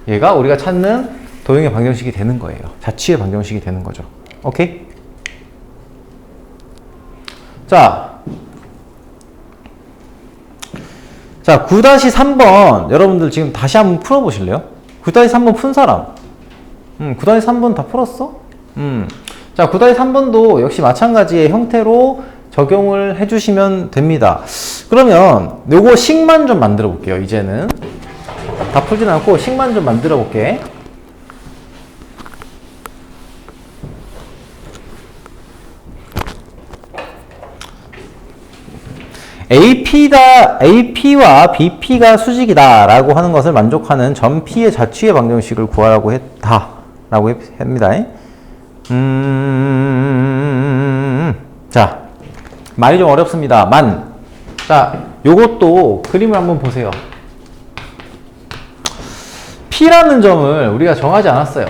얘가 우리가 찾는 도형의 방정식이 되는 거예요. 자취의 방정식이 되는 거죠. 오케이? 자, 9-3번 여러분들 지금 다시 한번 풀어보실래요? 9-3번 푼 사람. 9-3번 다 풀었어? 자, 9-3번도 역시 마찬가지의 형태로 적용을 해주시면 됩니다. 그러면 요거 식만 좀 만들어 볼게요. 이제는 다 풀진 않고 식만 좀 만들어 볼게. AP와 BP가 수직이다 라고 하는 것을 만족하는 점 P의 자취의 방정식을 구하라고 했다 라고 합니다. 자, 말이 좀 어렵습니다. 자, 요것도 그림을 한번 보세요. P라는 점을 우리가 정하지 않았어요.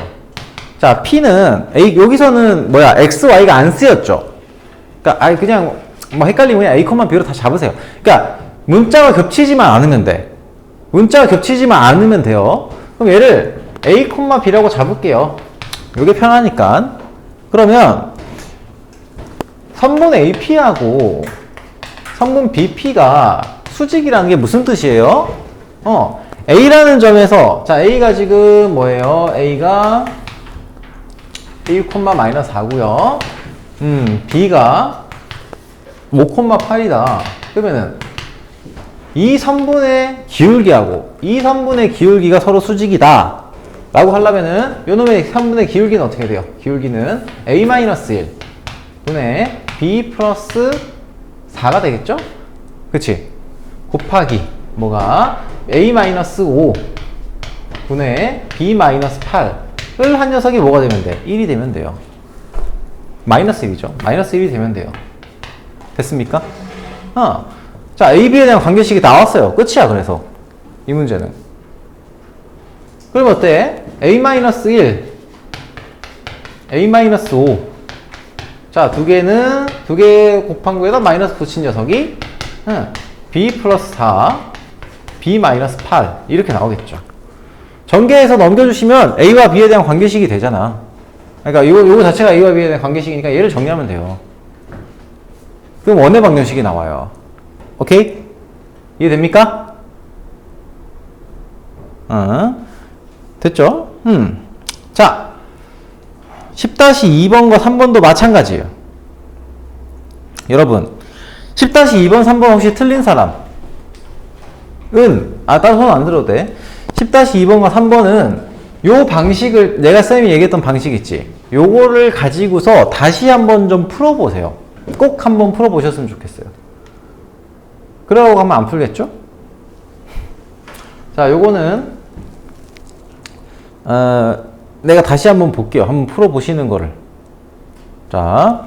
자, P는 여기서는 X, Y가 안 쓰였죠. 그러니까 그냥 뭐 헷갈리면 그냥 A, B로 다 잡으세요. 그러니까 문자가 겹치지만 않으면 돼. 문자가 겹치지만 않으면 돼요. 그럼 얘를 A, B라고 잡을게요. 이게 편하니까. 그러면 선분 AP하고 선분 BP가 수직이라는 게 무슨 뜻이에요? A라는 점에서, 자, A가 지금 뭐예요? A가 1, 마이너스 4고요. b가 5,8이다. 그러면은 이 선분의 기울기하고 이 선분의 기울기가 서로 수직이다 라고 하려면은 요놈의 선분의 기울기는 어떻게 돼요? 기울기는 a-1 분의 b 플러스 4가 되겠죠? 그치? 곱하기 뭐가 a-5 분의 b-8을 한 녀석이 뭐가 되면 돼? 1이 되면 돼요. 마이너스 1이죠. 마이너스 1이 되면 돼요. 됐습니까? 자, A, B에 대한 관계식이 나왔어요. 끝이야, 그래서. 이 문제는. 그럼 어때? A-1, A-5. 자, 두 개 곱한 거에다 마이너스 붙인 녀석이 B 플러스 4, B-8. 이렇게 나오겠죠. 전개해서 넘겨주시면 A와 B에 대한 관계식이 되잖아. 그러니까 요거 자체가 A와 B에 대한 관계식이니까 얘를 정리하면 돼요. 그럼 원의 방정식이 나와요. 오케이? 이해됩니까? 됐죠? 자, 10-2번과 3번도 마찬가지예요. 여러분, 10-2번, 3번 혹시 틀린 사람은, 따로 손 안 들어도 돼. 10-2번과 3번은 요 방식을, 내가 쌤이 얘기했던 방식 있지? 요거를 가지고서 다시 한번 좀 풀어보세요. 꼭 한번 풀어보셨으면 좋겠어요. 그러고 하면 안 풀겠죠? 자, 요거는 내가 다시 한번 볼게요. 한번 풀어보시는 거를. 자,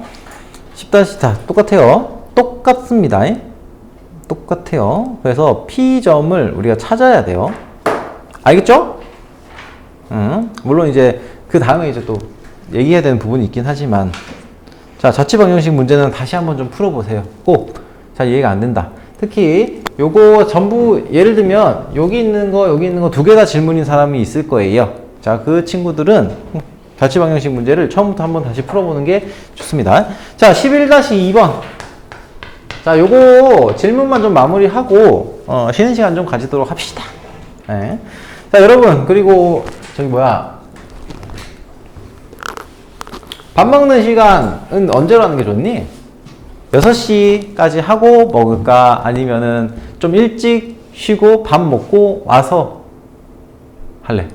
10-자, 똑같아요. 똑같습니다. 똑같아요. 그래서 P점을 우리가 찾아야 돼요. 알겠죠? 물론 이제 그 다음에 이제 또 얘기해야 되는 부분이 있긴 하지만, 자, 자취방정식 문제는 다시 한번 좀 풀어보세요. 꼭 잘 이해가 안 된다. 특히 요거 전부 예를 들면 여기 있는 거 두 개 다 질문인 사람이 있을 거예요. 자, 그 친구들은 자취방정식 문제를 처음부터 한번 다시 풀어보는 게 좋습니다. 자, 11-2번. 자, 요거 질문만 좀 마무리하고 쉬는 시간 좀 가지도록 합시다. 네. 자, 여러분, 그리고 저기 밥 먹는 시간은 언제로 하는 게 좋니? 6시까지 하고 먹을까? 아니면은 좀 일찍 쉬고 밥 먹고 와서 할래?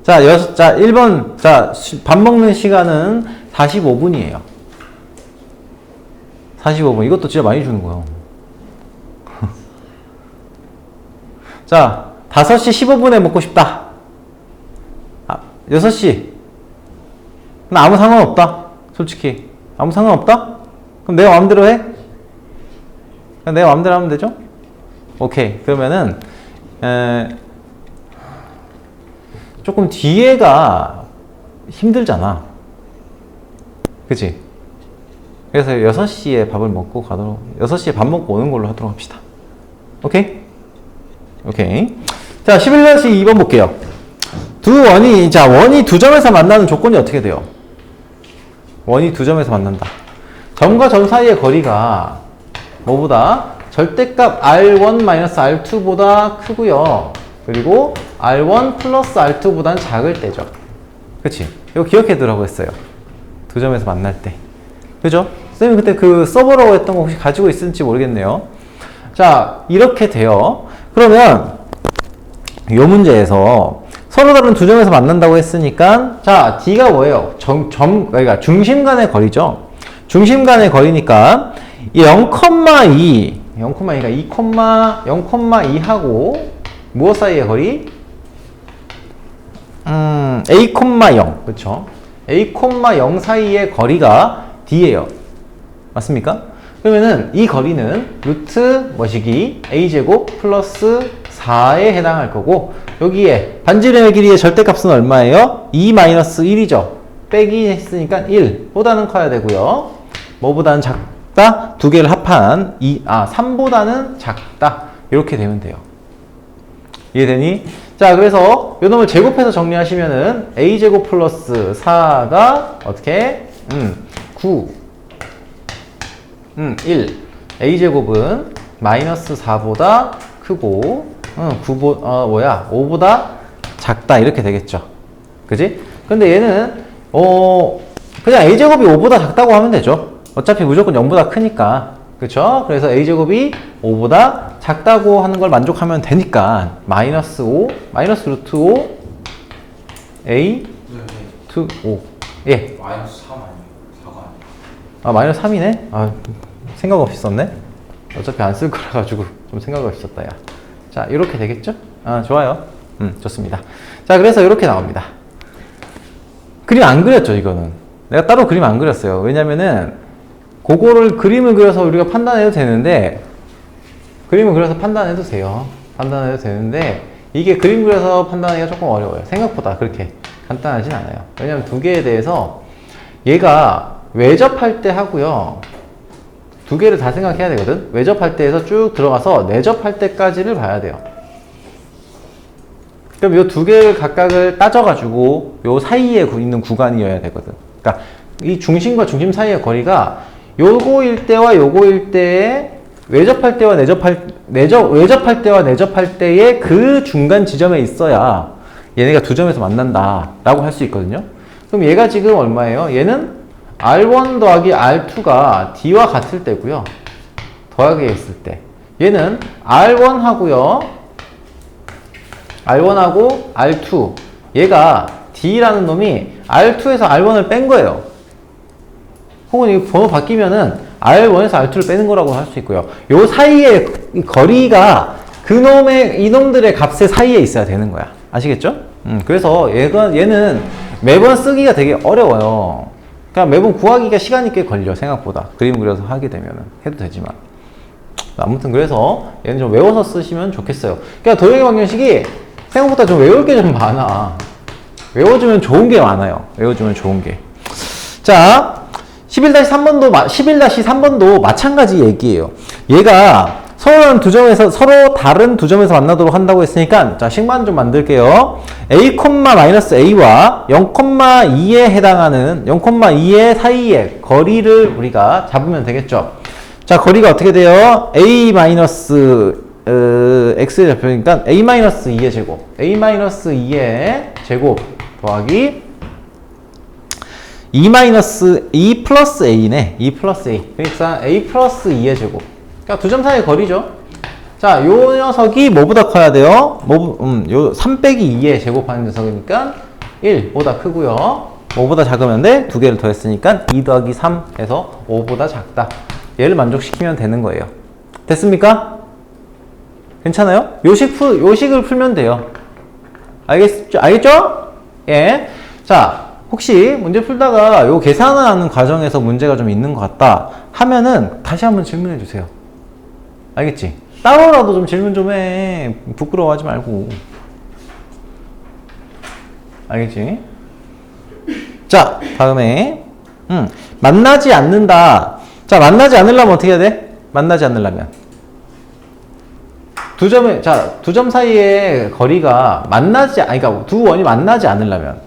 자, 1번. 자, 밥 먹는 시간은 45분이에요. 45분. 이것도 진짜 많이 주는 거야. 자, 5시 15분에 먹고 싶다. 6시. 나 아무 상관없다. 솔직히. 아무 상관없다? 그럼 내가 마음대로 해? 그냥 내가 마음대로 하면 되죠? 오케이. 그러면은, 조금 뒤에가 힘들잖아. 그치? 그래서 6시에 밥을 먹고 가도록, 6시에 밥 먹고 오는 걸로 하도록 합시다. 오케이? 오케이. 자, 11-2번 볼게요. 원이 두 점에서 만나는 조건이 어떻게 돼요? 원이 두 점에서 만난다. 점과 점 사이의 거리가 뭐보다 절대값 R1-R2보다 크고요. 그리고 R1 플러스 R2보다는 작을 때죠. 그치? 이거 기억해 두라고 했어요. 두 점에서 만날 때. 그죠? 쌤이 그때 그 써보라고 했던 거 혹시 가지고 있을지 모르겠네요. 자, 이렇게 돼요. 그러면 이 문제에서 서로 다른 두 점에서 만난다고 했으니까, 자, D가 뭐예요? 그러니까 중심 간의 거리죠. 중심 간의 거리니까 0,2, 0,2하고 무엇 사이의 거리? A,0, 그쵸? A,0 사이의 거리가 D예요. 맞습니까? 그러면은 이 거리는 루트 뭐시기? A제곱 플러스 4에 해당할 거고, 여기에 반지름의 길이의 절대값은 얼마예요? 2-1이죠. 빼기 했으니까 1보다는 커야 되고요. 뭐보다는 작다? 두 개를 합한 3보다는 작다. 이렇게 되면 돼요. 이해되니? 자, 그래서 요 놈을 제곱해서 정리하시면은 A제곱 플러스 4가 어떻게? 9 1 A제곱은 마이너스 4보다 크고 5보다 작다 이렇게 되겠죠. 그지? 근데 얘는 그냥 a제곱이 5보다 작다고 하면 되죠. 어차피 무조건 0보다 크니까. 그쵸? 그래서 a제곱이 5보다 작다고 하는 걸 만족하면 되니까 마이너스 5, 마이너스 루트 5 a to 5. 예. 마이너스 3 아니에요? 4가 아니에요? 아, 마이너스 3이네? 아, 생각 없이 썼네? 어차피 안 쓸 거라 가지고 좀 생각 없이 썼다, 야. 자, 이렇게 되겠죠? 아, 좋아요. 좋습니다. 자, 그래서 이렇게 나옵니다. 그림 안 그렸죠, 이거는. 내가 따로 그림 안 그렸어요. 왜냐면은, 그거를 그림을 그려서 우리가 판단해도 되는데, 그림을 그려서 판단해도 돼요. 판단해도 되는데, 이게 그림 그려서 판단하기가 조금 어려워요. 생각보다 그렇게 간단하진 않아요. 왜냐면 두 개에 대해서 얘가 외접할 때 하고요. 두 개를 다 생각해야 되거든. 외접할 때에서 쭉 들어가서 내접할 때까지를 봐야 돼요. 그럼 이 두 개를 각각을 따져가지고 요 사이에 있는 구간이어야 되거든. 그러니까 이 중심과 중심 사이의 거리가 요거일 때와 요거일 때의 외접할 때와 외접할 때와 내접할 때의 그 중간 지점에 있어야 얘네가 두 점에서 만난다 라고 할 수 있거든요. 그럼 얘가 지금 얼마예요? 얘는 R1 더하기 R2가 D와 같을 때고요. 더하기 했을 때 얘는 R1 하고요. R1하고 R2 얘가 D라는 놈이 R2에서 R1을 뺀 거예요. 혹은 이 번호 바뀌면은 R1에서 R2를 빼는 거라고 할 수 있고요. 요 사이의 거리가 이놈들의 값의 사이에 있어야 되는 거야. 아시겠죠? 그래서 얘는 매번 쓰기가 되게 어려워요. 그러니까 매번 구하기가 시간이 꽤 걸려, 생각보다. 그림 그려서 하게 되면은. 해도 되지만. 아무튼 그래서 얘는 좀 외워서 쓰시면 좋겠어요. 그러니까 도형의 방정식이 생각보다 좀 외울 게 좀 많아. 외워주면 좋은 게 많아요. 외워주면 좋은 게. 자, 11-3번도 마찬가지 얘기예요. 얘가 서로 다른 두 점에서 만나도록 한다고 했으니까, 자, 식만 좀 만들게요. a,-a와 0,2에 해당하는 0,2의 사이의 거리를 우리가 잡으면 되겠죠. 자, 거리가 어떻게 돼요? a-x에 잡혀니까 a-2의 제곱. a-2의 제곱 더하기 2 플러스 a네. 2 플러스 a. 그러니까 a 플러스 2의 제곱. 그러니까 두 점 사이의 거리죠. 자, 요 녀석이 뭐보다 커야 돼요? 요 3 빼기 2의 제곱하는 녀석이니까 1보다 크고요. 5보다 작으면 돼. 두 개를 더했으니까 2 더하기 3 해서 5보다 작다. 얘를 만족시키면 되는 거예요. 됐습니까? 괜찮아요? 요식을 풀면 돼요. 알겠죠? 예. 자, 혹시 문제 풀다가 요 계산을 하는 과정에서 문제가 좀 있는 것 같다 하면은 다시 한번 질문해 주세요. 알겠지? 따로라도 좀 질문 좀 해. 부끄러워하지 말고. 알겠지? 자, 다음에 만나지 않는다. 자, 만나지 않으려면 어떻게 해야 돼? 만나지 않으려면 두 점 사이의 거리가 그러니까 두 원이 만나지 않으려면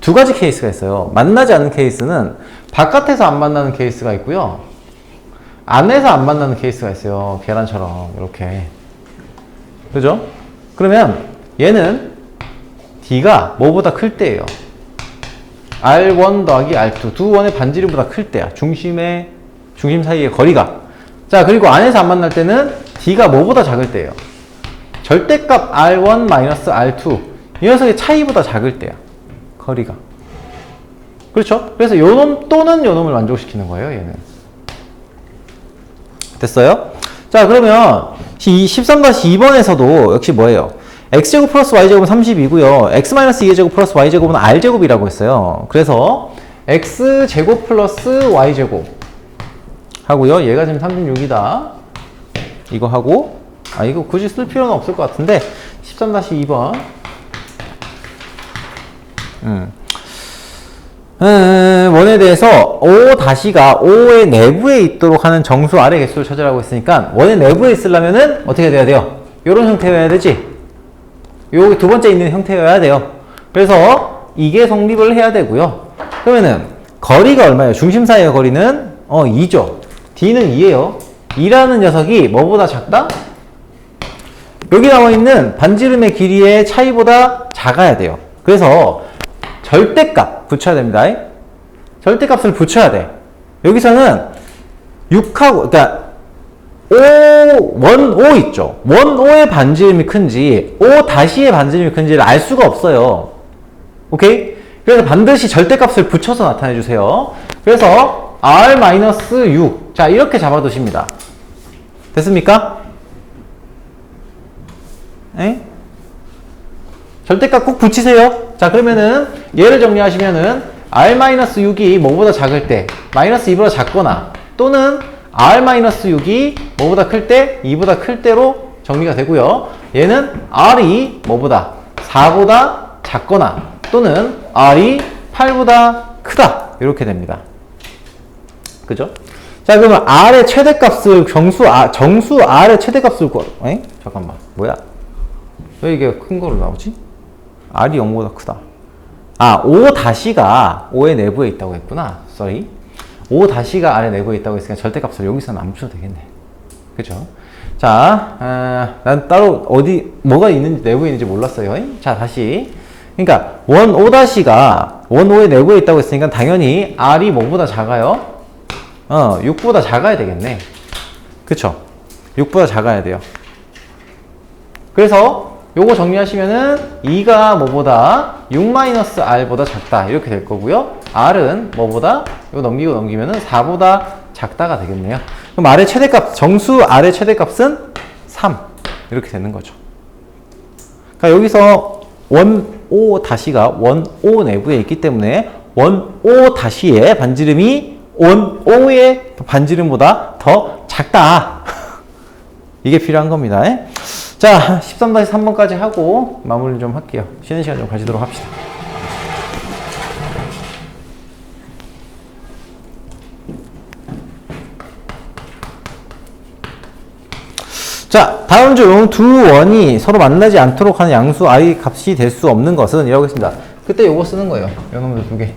두 가지 케이스가 있어요. 만나지 않는 케이스는 바깥에서 안 만나는 케이스가 있고요. 안에서 안 만나는 케이스가 있어요. 계란처럼 이렇게. 그죠? 그러면 얘는 D가 뭐보다 클 때예요. R1 더하기 R2. 두 원의 반지름보다 클 때야. 중심 사이의 거리가. 자, 그리고 안에서 안 만날 때는 D가 뭐보다 작을 때예요. 절대값 R1-R2. 이 녀석의 차이보다 작을 때야. 거리가. 그렇죠? 그래서 요놈 또는 요놈을 만족시키는 거예요, 얘는. 됐어요? 자, 그러면 이 13-2번에서도 역시 뭐예요? x제곱 플러스 y제곱은 30이고요. x-2의 제곱 플러스 y제곱은 r제곱이라고 했어요. 그래서 x제곱 플러스 y제곱 하고요. 얘가 지금 36이다. 이거 하고, 이거 굳이 쓸 필요는 없을 것 같은데 13-2번 원에 대해서 O-가 O의 내부에 있도록 하는 정수 아래 개수를 찾으라고 했으니까 원의 내부에 있으려면은 어떻게 돼야 돼요? 요런 형태여야 되지? 요 두 번째 있는 형태여야 돼요. 그래서 이게 성립을 해야 되고요. 그러면은 거리가 얼마예요? 중심 사이의 거리는 2죠. D는 2예요. 2라는 녀석이 뭐보다 작다? 여기 나와 있는 반지름의 길이의 차이보다 작아야 돼요. 그래서 절대값 붙여야 됩니다. 절대값을 붙여야 돼. 여기서는 6하고, 그러니까 원 5 있죠. 원 5의 반지름이 큰지 5 다시의 반지름이 큰지를 알 수가 없어요. 오케이? 그래서 반드시 절대값을 붙여서 나타내 주세요. 그래서 R-6. 자, 이렇게 잡아두십니다. 됐습니까? 에? 절대값 꼭 붙이세요. 자, 그러면은 얘를 정리하시면은 R-6이 뭐보다 작을 때 마이너스 2보다 작거나 또는 R-6이 뭐보다 클 때 2보다 클 때로 정리가 되고요. 얘는 R이 뭐보다 4보다 작거나 또는 R이 8보다 크다. 이렇게 됩니다. 그죠? 자, 그러면 R의 최대값을 정수 R의 최대값을 잠깐만. 뭐야? 왜 이게 큰 거로 나오지? R이 0보다 크다. 5 다시가 5의 내부에 있다고 했구나. sorry. 5 다시가 R의 내부에 있다고 했으니까 절대값을 여기서는 안 붙여도 되겠네. 그죠? 자, 난 따로 뭐가 있는지, 내부에 있는지 몰랐어요. 자, 다시. 그러니까, 원 5 다시가 원 5의 내부에 있다고 했으니까 당연히 R이 뭐보다 작아요? 6보다 작아야 되겠네. 그쵸? 6보다 작아야 돼요. 그래서 요거 정리하시면은 2가 뭐보다 6-R보다 작다 이렇게 될 거고요. R은 뭐보다 이거 넘기면은 4보다 작다가 되겠네요. 그럼 R의 최대값, 정수 R의 최대값은 3 이렇게 되는 거죠. 그러니까 여기서 원 5 다시가 원 5 내부에 있기 때문에 원 5 다시의 반지름이 원 5의 반지름보다 더 작다. 이게 필요한 겁니다. 자, 13-3번까지 하고 마무리 좀 할게요. 쉬는 시간 좀 가지도록 합시다. 자, 다음 중 두 원이 서로 만나지 않도록 하는 양수 i 값이 될 수 없는 것은 이라고 했습니다. 그때 요거 쓰는 거예요. 요 놈들 두 개.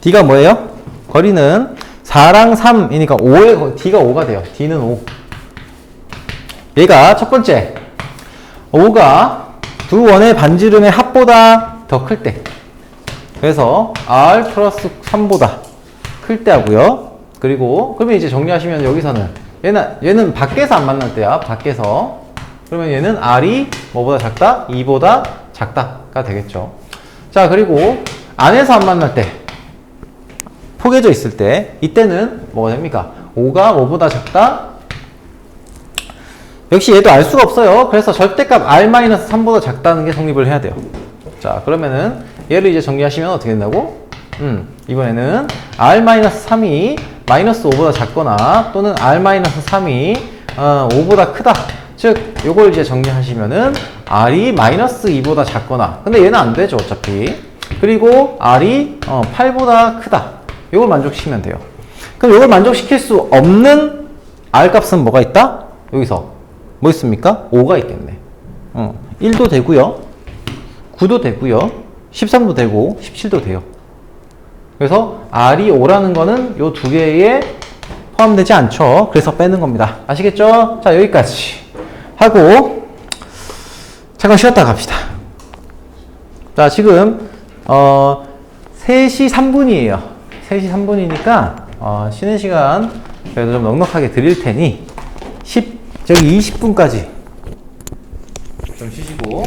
d가 뭐예요? 거리는 4랑 3이니까 5의 d가 5가 돼요. d는 5. 얘가 첫 번째 5가 두 원의 반지름의 합보다 더 클 때, 그래서 r 플러스 3보다 클 때 하고요. 그리고 그러면 이제 정리하시면 여기서는 얘는 밖에서 안 만날 때야. 밖에서. 그러면 얘는 r이 뭐보다 작다? 2보다 작다가 되겠죠. 자, 그리고 안에서 안 만날 때, 포개져 있을 때, 이때는 뭐가 됩니까? 5가 뭐보다 작다? 역시 얘도 알 수가 없어요. 그래서 절대값 R-3보다 작다는 게 성립을 해야 돼요. 자, 그러면은 얘를 이제 정리하시면 어떻게 된다고? 이번에는 R-3이 마이너스 5보다 작거나 또는 R-3이 5보다 크다. 즉, 요걸 이제 정리하시면은 R이 마이너스 2보다 작거나, 근데 얘는 안 되죠, 어차피. 그리고 R이 8보다 크다. 요걸 만족시키면 돼요. 그럼 요걸 만족시킬 수 없는 R 값은 뭐가 있다? 여기서. 뭐 있습니까? 5가 있겠네. 1도 되고요. 9도 되고요. 13도 되고 17도 돼요. 그래서 R이 5라는 거는 요 두 개에 포함되지 않죠. 그래서 빼는 겁니다. 아시겠죠? 자, 여기까지 하고 잠깐 쉬었다 갑시다. 자, 지금 3시 3분이에요. 3시 3분이니까 쉬는 시간 그래도 좀 넉넉하게 드릴 테니 20분까지 좀 쉬시고,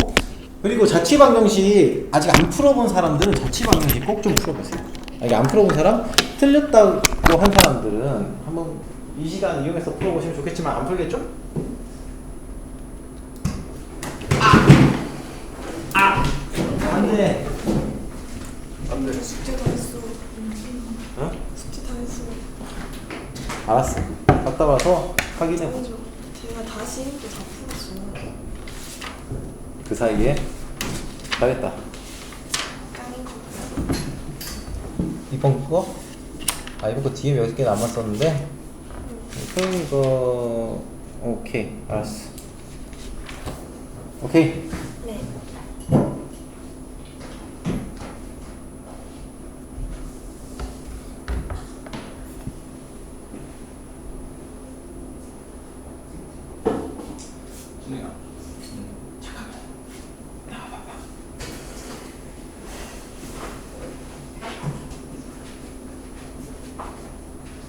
그리고 자취방정식 아직 안 풀어본 사람들은 자취방정식 꼭 좀 풀어보세요. 아직 안 풀어본 사람, 틀렸다고 한 사람들은 한번 이 시간 이용해서 풀어보시면 좋겠지만 안 풀겠죠? 안돼. 안돼. 숙제 다 했어. 어? 숙제 다 했어. 알았어. 갔다 와서 확인해보자. 제가 다시 또 다 풀었어. 그 사이에 잘했다. 까인 거. 이번 거? 이번 거 뒤에 몇 개 남았었는데 소영이 거 오케이, 알았어. 오케이. 네. 준우야.